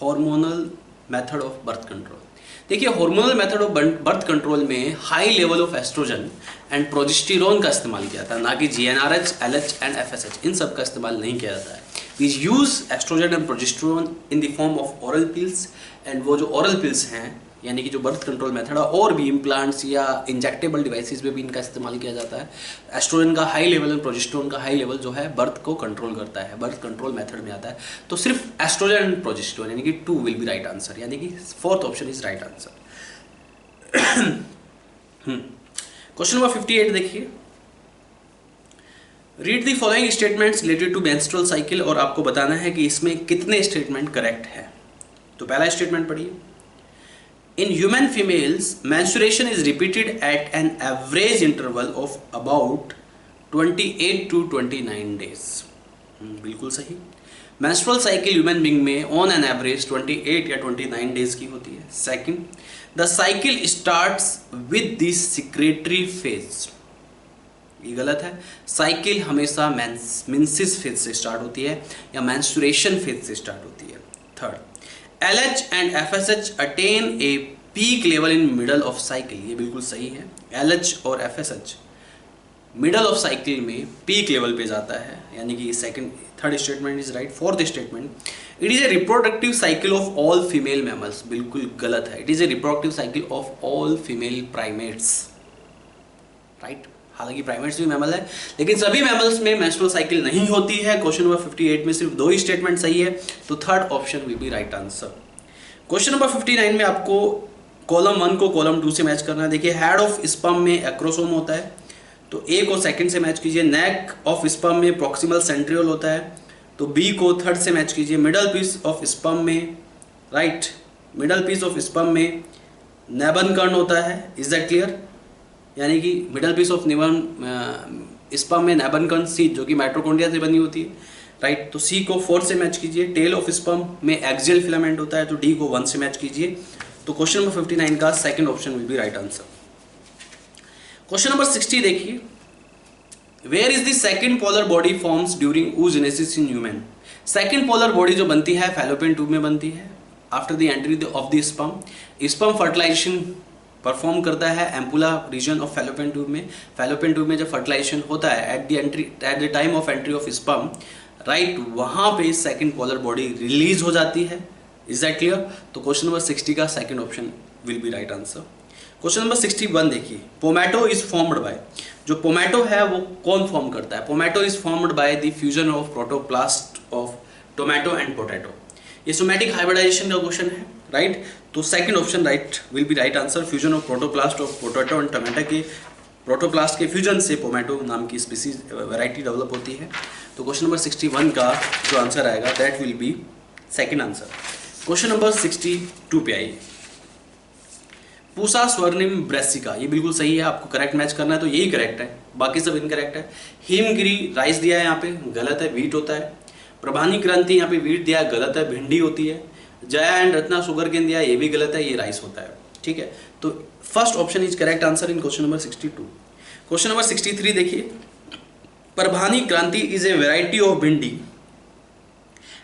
hormonal method of birth control. देखिए hormonal method of birth control में high level of oestrogen and progesterone का इस्तेमाल किया जाता है, ना कि GnRH, LH एंड FSH, इन सब का इस्तेमाल नहीं किया जाता है। We use oestrogen and progesterone in the form of oral pills, and वो जो ओरल पिल्स हैं यानी कि जो बर्थ कंट्रोल मेथड है, और भी इम्प्लांट्स या इंजेक्टेबल डिवाइसेस में भी इनका इस्तेमाल किया जाता है। एस्ट्रोजन का हाई लेवल और प्रोजेस्टेरोन का हाई लेवल जो है बर्थ को कंट्रोल करता है, बर्थ कंट्रोल मेथड में आता है। तो सिर्फ एस्ट्रोजन एंड प्रोजेस्टेरोन यानी कि 2 विल बी राइट आंसर, यानी कि 4th option is right answer. Question number 58 देखिए, read the following statements related to menstrual cycle, और आपको बताना है कि इसमें कितने स्टेटमेंट करेक्ट है। तो पहला स्टेटमेंट पढ़िए, in human females menstruation is repeated at an average interval of about 28 to 29 days, बिल्कुल सही। menstrual cycle ह्यूमन बीइंग में ऑन एन एवरेज 28 या 29 डेज की होती है। Second, the cycle starts with the secretary phase, ये गलत है। साइकिल हमेशा मेंसिस फेज से स्टार्ट होती है या मेंस्ट्रुएशन फेज से स्टार्ट होती है। Third, LH and FSH attain a peak level in middle of cycle, ये बिल्कुल सही है। LH और FSH मिडल ऑफ साइकिल में पीक लेवल पे जाता है, यानी कि third statement is right. Fourth statement, it is A reproductive cycle of all female mammals, बिल्कुल गलत है। It is A reproductive cycle of all female primates, right. हालांकि प्राइमेट्स भी मैमल है, लेकिन सभी मैमल्स में मेंस्ट्रुअल साइकिल नहीं होती है। क्वेश्चन नंबर 58 में सिर्फ 2 ही स्टेटमेंट सही है, तो 3rd option will be right answer. Question number 59 में आपको कॉलम 1 को कॉलम 2 से मैच करना है। देखिए हेड ऑफ स्पर्म में एक्रोसोम होता है, तो A को 2nd से मैच कीजिए। नेक ऑफ स्पर्म में प्रॉक्सिमल सेंट्रियोल होता है, तो B को 3rd से मैच कीजिए। मिडल पीस ऑफ स्पर्म में, right, middle piece of sperm में नेबन कर्ण होता है। Is that clear? यानी कि मिडल पीस ऑफ स्पर्म में नेबन कर्ण सीट जो कि माइटोकॉन्ड्रिया से बनी होती है, राइट। तो C को 4 से मैच कीजिए। टेल ऑफ स्पर्म में एक्सियल फिलामेंट होता है, तो D को 1 से मैच कीजिए। तो क्वेश्चन नंबर 59 का 2nd option will be right answer. Question number 60 देखिए, where is the second polar body forms during oogenesis in human. Second polar body जो बनती है फैलोपियन ट्यूब में बनती है after the entry of the sperm. Sperm fertilisation perform करता है ampulla region of fallopian tube में। फैलोपियन ट्यूब में जब फर्टिलाइजेशन होता है at the time of entry of sperm, right, वहाँ पे सेकंड पोलर बॉडी रिलीज हो जाती है। Is that clear? तो क्वेश्चन नंबर 60 का second option will be right answer. Question number 61 देखिए, पोमैटो इज फॉर्म्ड बाय, जो पोमैटो है वो कौन फॉर्म करता है? Pomato is formed by the fusion of protoplast of tomato and potato. ये सोमैटिक हाइब्रिडाइजेशन का क्वेश्चन है, राइट। तो second option right will be right answer. Fusion of protoplast of potato and tomato के protoplast के fusion से pomato नाम की species variety develop होती है। तो क्वेश्चन नंबर 61 का जो आंसर आएगा that will B second answer. Question number 62 पे आइए। पूसा स्वर्णिम ब्रेसिका, ये बिल्कुल सही है, आपको करेक्ट मैच करना है तो यही करेक्ट है, बाकी सब इनकरेक्ट है। हिमगिरी राइस दिया है यहाँ पे, गलत है, व्हीट होता है। प्रभानी क्रांति यहाँ पे व्हीट दिया है, गलत है, भिंडी होती है। Jaya and Ratna sugar cane दिया है, ये भी गलत है, ये राइस होता है, ठीक है। तो first option is correct answer in question number 62। Question number 63 देखिए, Parbhani Kranti is a variety of bhindi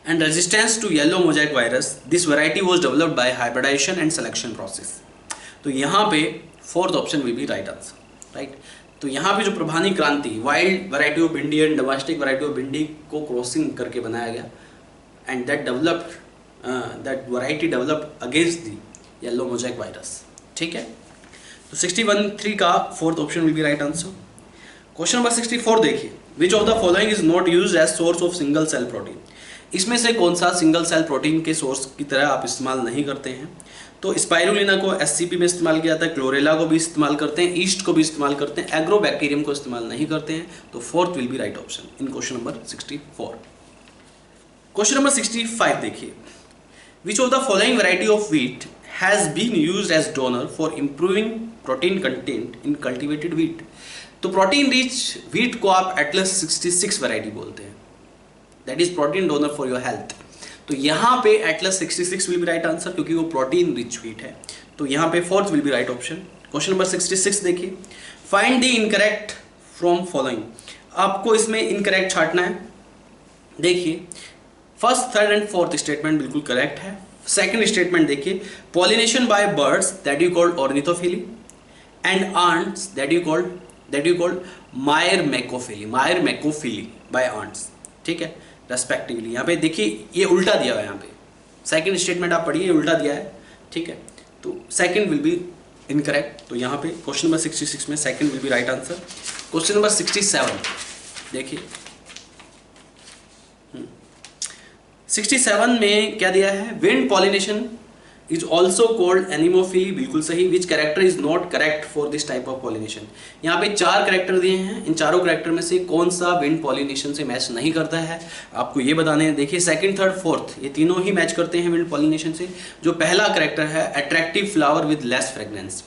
and resistance to yellow mosaic virus, this variety was developed by hybridisation and selection process. तो यहाँ पे fourth option will be right answer, right. तो यहाँ पे जो Parbhani Kranti wild variety of bhindi and domestic variety of bhindi को crossing करके बनाया गया and that variety developed against the yellow mosaic virus, ठीक है। तो 61 का fourth option will be right answer. Question number 64 देखिए, which of the following is not used as source of single cell protein. इसमें से कौन सा सिंगल सेल प्रोटीन के सोर्स की तरह आप इस्तेमाल नहीं करते हैं? तो स्पाइरुलिना को एससीपी में इस्तेमाल किया जाता है, क्लोरेला को भी इस्तेमाल करते हैं, ईस्ट को भी इस्तेमाल करते हैं, एग्रोबैक्टीरियम को इस्तेमाल नहीं करते हैं। तो fourth will be right option in question number 64। Question number 65 देखिए, which of the following variety of wheat has been used as donor for improving protein content in cultivated wheat. तो प्रोटीन रिच व्हीट को आप Atlas 66 variety बोलते हैं, that is protein donor for your health. तो यहाँ पे Atlas 66 will be right answer क्योंकि वो प्रोटीन रिच व्हीट है। तो यहाँ पे fourth will be right option. Question number 66 देखिए, find the incorrect from following. आपको इसमें इनकरेक्ट छांटना है। देखिए first, third and fourth statement बिल्कुल करेक्ट है। सेकंड स्टेटमेंट देखिए, pollination by birds that you called ornithophily and ants that you called myrmecophily by ants, ठीक है, रेस्पेक्टिवली। यहाँ पे देखिए ये उल्टा दिया हुआ है, यहाँ पे सेकंड स्टेटमेंट आप पढ़िए, उल्टा दिया है, ठीक है। तो सेकंड विल बी इनकरेक्ट। तो यहाँ पे क्वेश्चन नंबर 66 में second will be right answer. Question number 67 देखिए, 67 में क्या दिया है, wind pollination is also called anemophily, बिल्कुल सही। विच character is not correct for this type of pollination. यहाँ पे 4 कैरेक्टर दिए हैं, इन चारों कैरेक्टर में से कौन सा विंड पॉलिनेशन से मैच नहीं करता है, आपको ये बताने हैं। देखिए सेकंड, थर्ड, फोर्थ ये तीनों ही मैच करते हैं विंड पॉलिनेशन से। जो पहला कैरेक्टर है, attractive flower with less fragrance,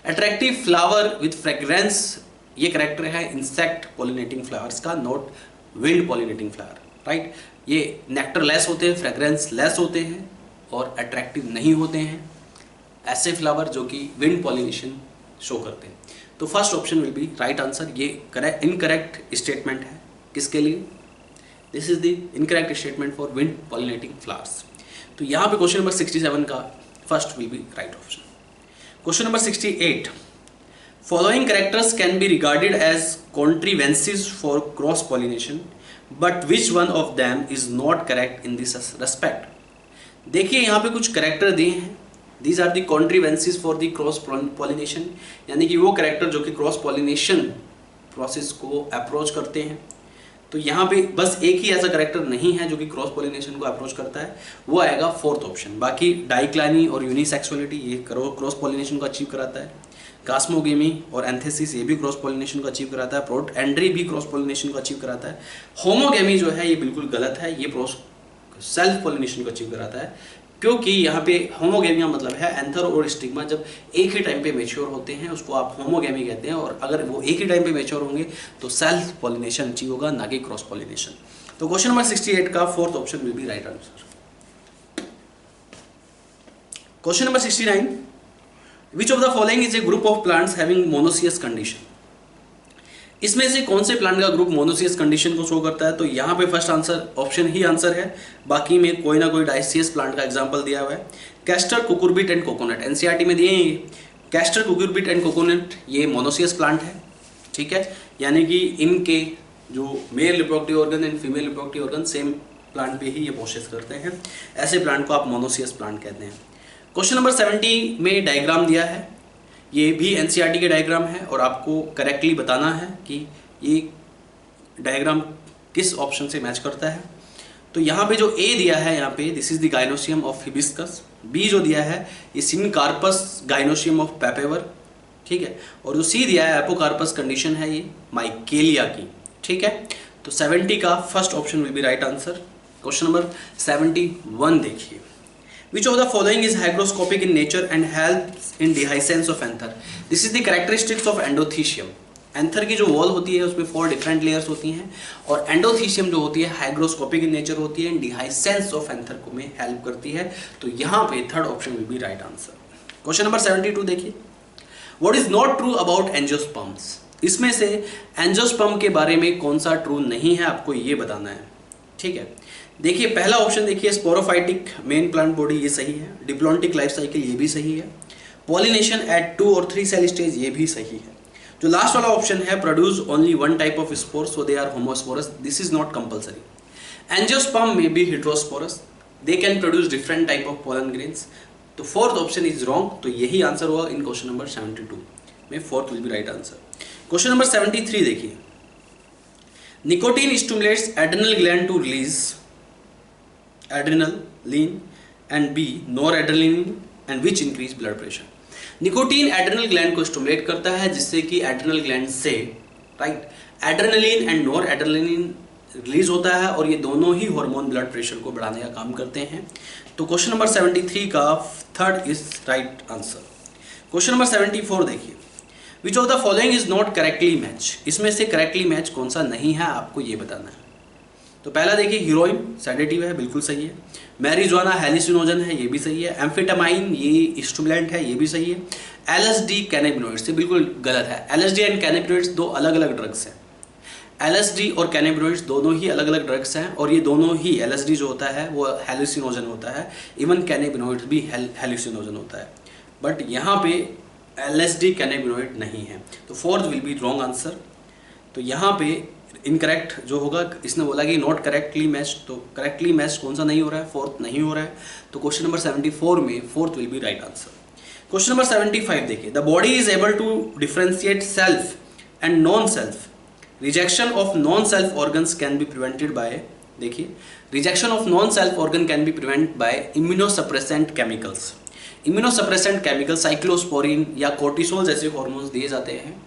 attractive flower with fragrance, ये कैरेक्टर है इंसेक्ट पॉलिनेटिंग फ्लावर्स का, not wind pollinating flower, right. ये नेक्टर लेस होते हैं, फ्रेग्रेंस लेस होते हैं और अट्रैक्टिव नहीं होते हैं, ऐसे फ्लावर जो कि विंड पॉलिनेशन शो करते हैं। तो first option will be right answer. ये इनकरेक्ट स्टेटमेंट है किसके लिए? This is the incorrect statement for wind pollinating flowers. तो यहाँ पे क्वेश्चन नंबर 67 का first will be right option. Question number 68, following characters can be regarded as contrivances for cross pollination but which one of them is not correct in this respect. देखिए यहाँ पे कुछ character दिए हैं, these are the contrivances for the cross pollination, यानी कि वो character जो कि क्रॉस पॉलिनेशन प्रोसेस को अप्रोच करते हैं। तो यहाँ पे बस एक ही ऐसा करेक्टर नहीं है जो कि क्रॉस पॉलिनेशन को अप्रोच करता है, वो आएगा फोर्थ ऑप्शन। बाकी डाइक्लानी और यूनिसेक्सुअलिटी ये क्रॉस पॉलिनेशन को अचीव कराता है, कास्मोगेमी और एंथेसिस ये भी क्रॉस पॉलिनेशन को अचीव कराता है, प्रोटएंड्री भी क्रॉस पॉलिनेशन को अचीव कराता है। होमोगेमी जो है ये बिल्कुल गलत है, ये सेल्फ पॉलिनेशन को अचीव कराता है, क्योंकि यहाँ पे होमोगेमी मतलब है एंथर और स्टिग्मा जब एक ही टाइम पे मैच्योर होते हैं उसको आप होमोगेमी कहते हैं, और अगर वो एक ही टाइम पे मैच्योर होंगे तो सेल्फ पॉलिनेशन अचीव होगा, ना कि क्रॉस पॉलिनेशन। तो क्वेश्चन नंबर 68 का fourth option will be right answer. Question number 69, which of the following is a group of plants having monoecious condition. इसमें से कौन से प्लांट का ग्रुप मोनोसियस कंडीशन को शो करता है? तो यहाँ पे फर्स्ट आंसर ऑप्शन ही आंसर है, बाकी में कोई ना कोई डाइसियस प्लांट का एग्जांपल दिया हुआ है। Castor, cucurbit and coconut NCERT में दिए हैं। कैस्टर, कुकुरबिट एंड कोकोनट ये मोनोसियस प्लांट है, ठीक है, यानी कि इनके जो male reproductive organ and female reproductive organ same plant पे ही ये प्रोसेस करते हैं, ऐसे प्लांट को आप मोनोसियस प्लांट कहते हैं। क्वेश्चन नंबर 70 में डायग्राम दिया है, ये भी एनसीईआरटी के डायग्राम है और आपको करेक्टली बताना है कि ये डायग्राम किस ऑप्शन से मैच करता है। तो यहाँ पे जो ए दिया है, यहाँ पे this is the gynoecium of hibiscus. B जो दिया है ये सिनकार्पस गाइनोसियम ऑफ पेपेवर, ठीक है, और जो सी दिया है एपोकार्पस कंडीशन है ये माइकेलिया की, ठीक है। तो 70 का first option will be right answer. Question number 71 देखिए, Which of the following is hygroscopic in nature and helps in dehiscence of anther? This is the characteristics of endothecium. Anther की जो वॉल होती है उसमें 4 डिफरेंट लेयर्स होती हैं और endothecium जो होती है हाइग्रोस्कोपिक इन नेचर होती है, डिहाइसेंस ऑफ एंथर को में हेल्प करती है। तो यहाँ पे third option will be right answer. Question number 72 देखिए, what is not true about angiosperms? इसमें से एंजियोस्पर्म के बारे में कौन सा ट्रू नहीं है, आपको ये बताना है, ठीक है। देखिए पहला ऑप्शन देखिए, स्पोरोफाइटिक मेन प्लांट बॉडी, ये सही है। डिप्लॉन्टिक लाइफ साइकिल, ये भी सही है। पॉलिनेशन एट 2 और 3 सेल स्टेज, ये भी सही है। जो लास्ट वाला ऑप्शन है, produce only 1 type of spore so they are homosporous, this is not compulsory. Angiosperm में be heterosporous, they can produce different type of pollen grains. तो फोर्थ ऑप्शन इज रॉन्ग, तो यही आंसर हुआ in question number 72 में, fourth will be right answer. Question number 73 देखिए, nicotine stimulates adrenal gland to release adrenaline and B noradrenaline and which increase blood pressure? Nicotine adrenal gland को stimulate करता है जिससे कि एड्रेनल ग्लैंड से right adrenaline and NOR adrenaline release होता है और ये दोनों ही हार्मोन ब्लड प्रेशर को बढ़ाने का काम करते हैं। तो क्वेश्चन नंबर 73 का third is right answer. Question number 74 देखिए, which of the following is not correctly match? इसमें से करेक्टली मैच कौन सा नहीं है, आपको ये बताना है। तो पहला देखिए, हीरोइन सेडेटिव है, बिल्कुल सही है। मैरिजुआना हेलिसिनोजन है, ये भी सही है। एम्फेटामाइन ये स्टिमुलेंट है, ये भी सही है। एलएसडी कैनाबिनॉइड्स, ये बिल्कुल गलत है। एलएसडी एंड कैनाबिनॉइड्स दो अलग अलग ड्रग्स हैं। एलएसडी और कैनाबिनॉइड्स दोनों ही अलग अलग ड्रग्स हैं और ये दोनों ही, एलएसडी जो होता है वो हेलिसिनोजन होता है, इवन कैनाबिनॉइड्स भी हेलिसिनोजन होता है, बट यहाँ पे एलएसडी कैनाबिनॉइड नहीं है। तो fourth will be wrong answer. तो यहाँ पे इनकरेक्ट जो होगा, इसने बोला कि नॉट करेक्टली मैच, तो करेक्टली मैच कौन सा नहीं हो रहा है, फोर्थ नहीं हो रहा है। तो क्वेश्चन नंबर 74 में fourth will be right answer. Question number 75 देखिए, the body is able to differentiate self and non self. Rejection of non self organs can be prevented by, देखिए rejection of non self organ can be prevent by immunosuppressant chemicals. Immunosuppressant chemical cyclosporin या cortisol जैसे hormones दिए जाते हैं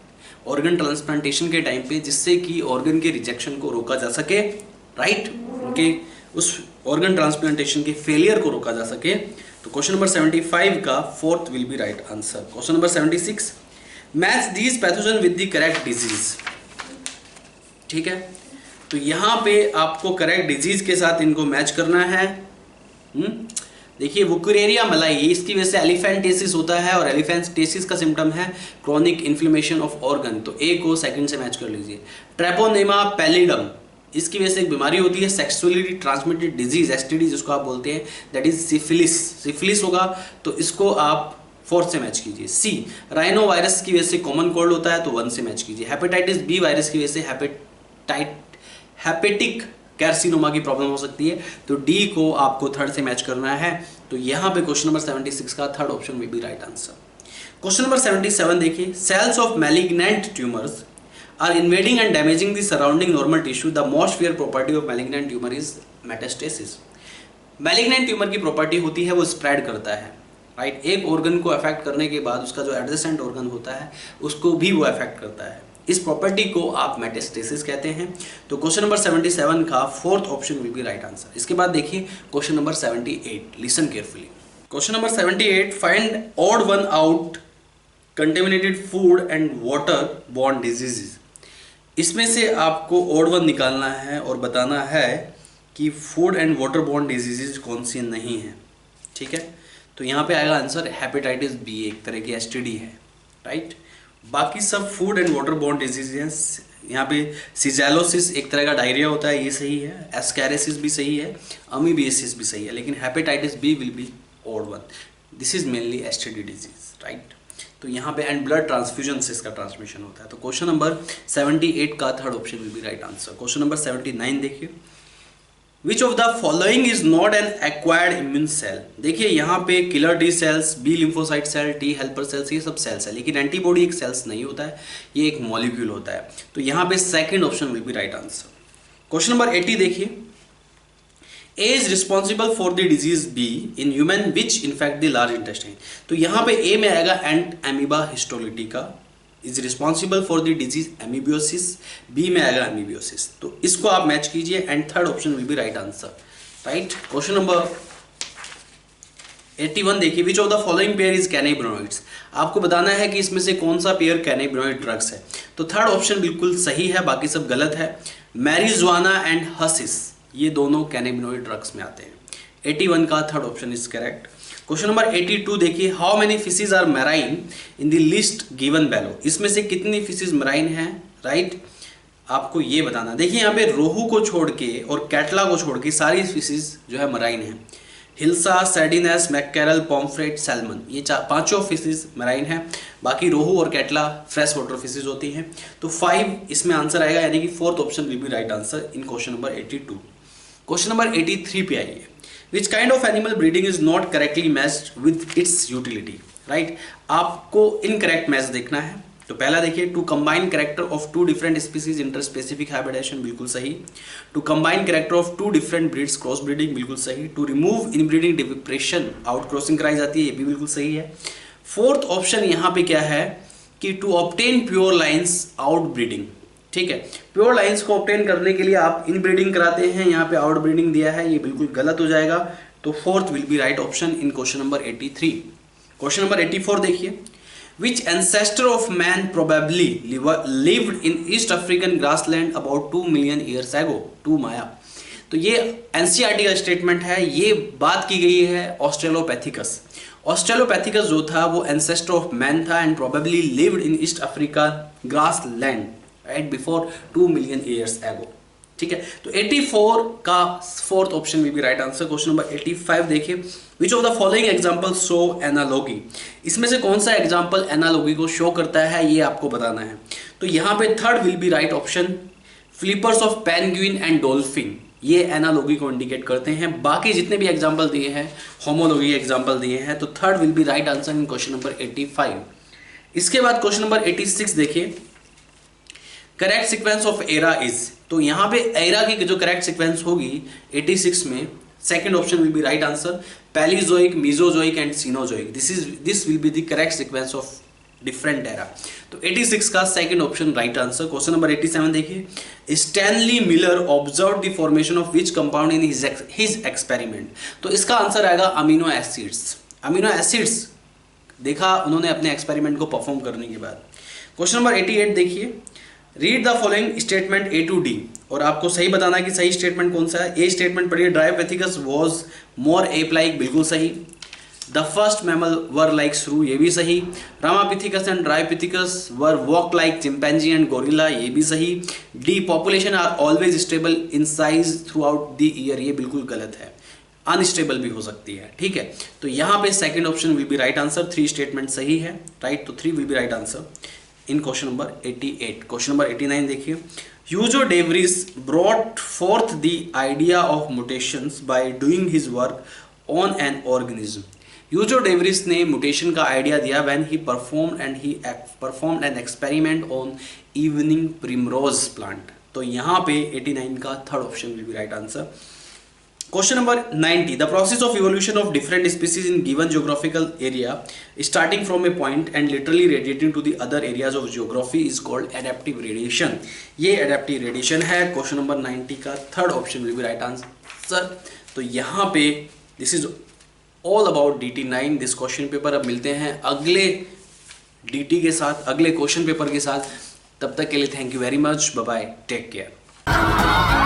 organ transplantation के time पे, जिससे कि ऑर्गन के रिजेक्शन को रोका जा सके, राइट, उनके उस ऑर्गन ट्रांसप्लांटेशन के फेलियर को रोका जा सके। तो क्वेश्चन नंबर 75 का fourth will be right answer. Question number 76, match these pathogen with the correct disease, ठीक है। तो यहाँ पे आपको करेक्ट डिजीज के साथ इनको मैच करना है। देखिए वुकरेरिया मलाई, इसकी वजह से एलिफेंटेसिस होता है और एलिफेंटेसिस का सिम्टम है क्रॉनिक इन्फ्लेमेशन ऑफ ऑर्गन, तो ए को सेकंड से मैच कर लीजिए। ट्रेपोनेमा पैलिडम, इसकी वजह से एक बीमारी होती है सेक्सुअली ट्रांसमिटेड डिजीज, एसटीडी जिसको आप बोलते हैं, दैट इज सिफिलिस, सिफिलिस होगा, तो इसको आप फोर्थ से मैच कीजिए। सी राइनो वायरस की वजह से कॉमन कोल्ड होता है, तो 1 से मैच कीजिए। हेपेटाइटिस बी वायरस की वजह से हेपेटिक कैर्सिनोमा की प्रॉब्लम हो सकती है, तो डी को आपको थर्ड से मैच करना है। तो यहाँ पे क्वेश्चन नंबर 76 का थर्ड ऑप्शन में भी राइट आंसर। क्वेश्चन नंबर 77 देखिए, cells of malignant tumours are invading and damaging the surrounding normal tissue, the most fair property of malignant tumour is metastasis. Malignant tumour की property होती है वो spread करता है, right, एक ऑर्गन को affect करने के बाद उसका जो एडजेसेंट ऑर्गन होता है उसको भी वो अफेक्ट करता है, इस प्रॉपर्टी को आप मेटास्टेसिस कहते हैं। तो क्वेश्चन नंबर 77 का fourth option will be right answer. इसके बाद देखिए question number 78, listen carefully. Question number 78, find odd one out contaminated food and water borne diseases. इसमें से आपको ऑड वन निकालना है और बताना है कि food and water borne diseases कौन सी नहीं है, ठीक है। तो यहाँ पे आएगा आंसर हेपेटाइटिस बी, एक तरह की एसटीडी है, राइट। बाकी सब food and water borne disease हैं। यहाँ पे सिजेलोसिस एक तरह का डायरिया होता है, ये सही है। एस्कैरिसिस भी सही है, अमीबियासिस भी सही है, लेकिन hepatitis B will be odd one. This is mainly STD disease, right. तो यहाँ पे एंड ब्लड ट्रांसफ्यूजन से इसका ट्रांसमिशन होता है। तो क्वेश्चन नंबर 78 का third option will be right answer. Question number 79 देखिए, which of the following is not an acquired immune cell. देखिए यहाँ पे killer T cells, B lymphocyte cell, T helper cells, ये सब सेल्स है, लेकिन एंटीबॉडी एक सेल्स नहीं होता है, ये एक मॉलिक्यूल होता है। तो यहाँ पे second option will be right answer. Question number 80 देखिए, A is responsible for the disease B in human which infect the large intestine. तो यहाँ पे ए में आएगा Entamoeba histolytica is responsible for the disease amoebiasis, B में आएगा amoebiasis. तो इसको आप मैच कीजिए and third option will be right answer, right. Question number 81 देखिए, which of the following pair is cannabinoids. आपको बताना है कि इसमें से कौन सा पेयर कैनाबिनॉइड ड्रग्स है। तो थर्ड ऑप्शन बिल्कुल सही है, बाकी सब गलत है। मैरिजुआना एंड हसिस ये दोनों कैनाबिनॉइड ड्रग्स में आते हैं। 81 का third option is correct. Question number 82 देखिए, how many fishes are marine in the list given below. इसमें से कितनी फिशेज मैराइन हैं, राइट, आपको ये बताना। देखिए यहाँ पे रोहू को छोड़ के और कैटला को छोड़ के सारी फिशेज जो है मैराइन है। हिल्सा, सैर्डिनस, मैककेरल, पॉम्फ्रेट, सैल्मन, ये पांचों फिशेज मैराइन है। बाकी रोहू और कैटला फ्रेश वाटर फिशेज होती हैं। तो 5 इसमें आंसर आएगा, यानी कि fourth option will be right answer in question number 82। Question number 83 पे आइए, which kind of animal breeding is not correctly matched with its utility, right. आपको इनकरेक्ट मैच देखना है। तो पहला देखिए, to combine character of two different species interspecific hybridisation, बिल्कुल सही। To combine character of two different breeds cross breeding, बिल्कुल सही। To remove inbreeding depression out crossing कराई जाती है, ये भी बिल्कुल सही है। फोर्थ ऑप्शन यहाँ पे क्या है कि to obtain pure lines outbreeding, ठीक है। प्योर लाइंस को ऑब्टेन करने के लिए आप इन ब्रीडिंग कराते हैं, यहाँ पे आउट ब्रीडिंग दिया है, ये बिल्कुल गलत हो जाएगा। तो fourth will be right option in question number 83। Question number 84 देखिए, which ancestor of man probably lived in East African grassland about 2 million years ago, टू माया। तो ये एनसीईआरटी का स्टेटमेंट है, ये बात की गई है ऑस्ट्रेलोपैथिकस। ऑस्ट्रेलोपैथिकस जो था वो एंसेस्टर ऑफ मैन था and probably lived in east Africa grassland right before 2 million years एगो, ठीक है। तो 84 का fourth option will be right answer. Question number 85 देखिए, which of the following example show analogy. इसमें से कौन सा एग्जांपल एनालॉगी को शो करता है, ये आपको बताना है। तो यहाँ पे third will be right option, flippers of penguin and dolphin, ये एनालॉगी को इंडिकेट करते हैं। बाकी जितने भी एग्जाम्पल दिए हैं होमोलॉगी एग्जाम्पल दिए हैं। तो third will be right answer in question number 85। इसके बाद क्वेश्चन नंबर 86 देखिए, correct sequence of era is. तो यहाँ पे एरा की जो करेक्ट सीक्वेंस होगी 86 में, second option will be right answer, Palaeozoic, Mesozoic and Cenozoic. This will be the correct sequence of different era. तो 86 का second option right answer. Question number 87 देखिए, Stanley Miller observe the formation of which compound in his experiment. तो इसका answer आएगा amino acids. Amino acids देखा उन्होंने अपने experiment को परफॉर्म करने के बाद। क्वेश्चन नंबर 88 देखिए, read the following statement A to D, और आपको सही बताना है कि सही स्टेटमेंट कौन सा है। ए स्टेटमेंट पढ़िए, Dryopithecus was more ape like, बिल्कुल सही। The first mammal were like shrew, ये भी सही। Ramapithecus and Dryopithecus were walk like chimpanzee and gorilla, ये भी सही। D population are always stable in size throughout the year, ये बिल्कुल गलत है, अनस्टेबल भी हो सकती है, ठीक है। तो यहाँ पे second option will be right answer, 3 statement सही है, राइट। तो 3 will be right answer in question number 88। Question number 89 देखिए, Hugo de Vries brought forth the idea of mutations by doing his work on an organism. Hugo de Vries ने mutation का idea दिया when he performed an experiment on evening primrose plant. तो यहाँ पे 89 का third option will be right answer. Question number 90. The process of evolution of different species in given geographical area starting from a point and literally radiating to the other areas of geography is called adaptive radiation. ये adaptive radiation है। Question number 90 का third option will be right answer. तो यहाँ पे this is all about DT9 this question paper। अब मिलते हैं अगले DT के साथ, अगले question paper के साथ। तब तक के लिए thank you very much. Bye bye. Take care.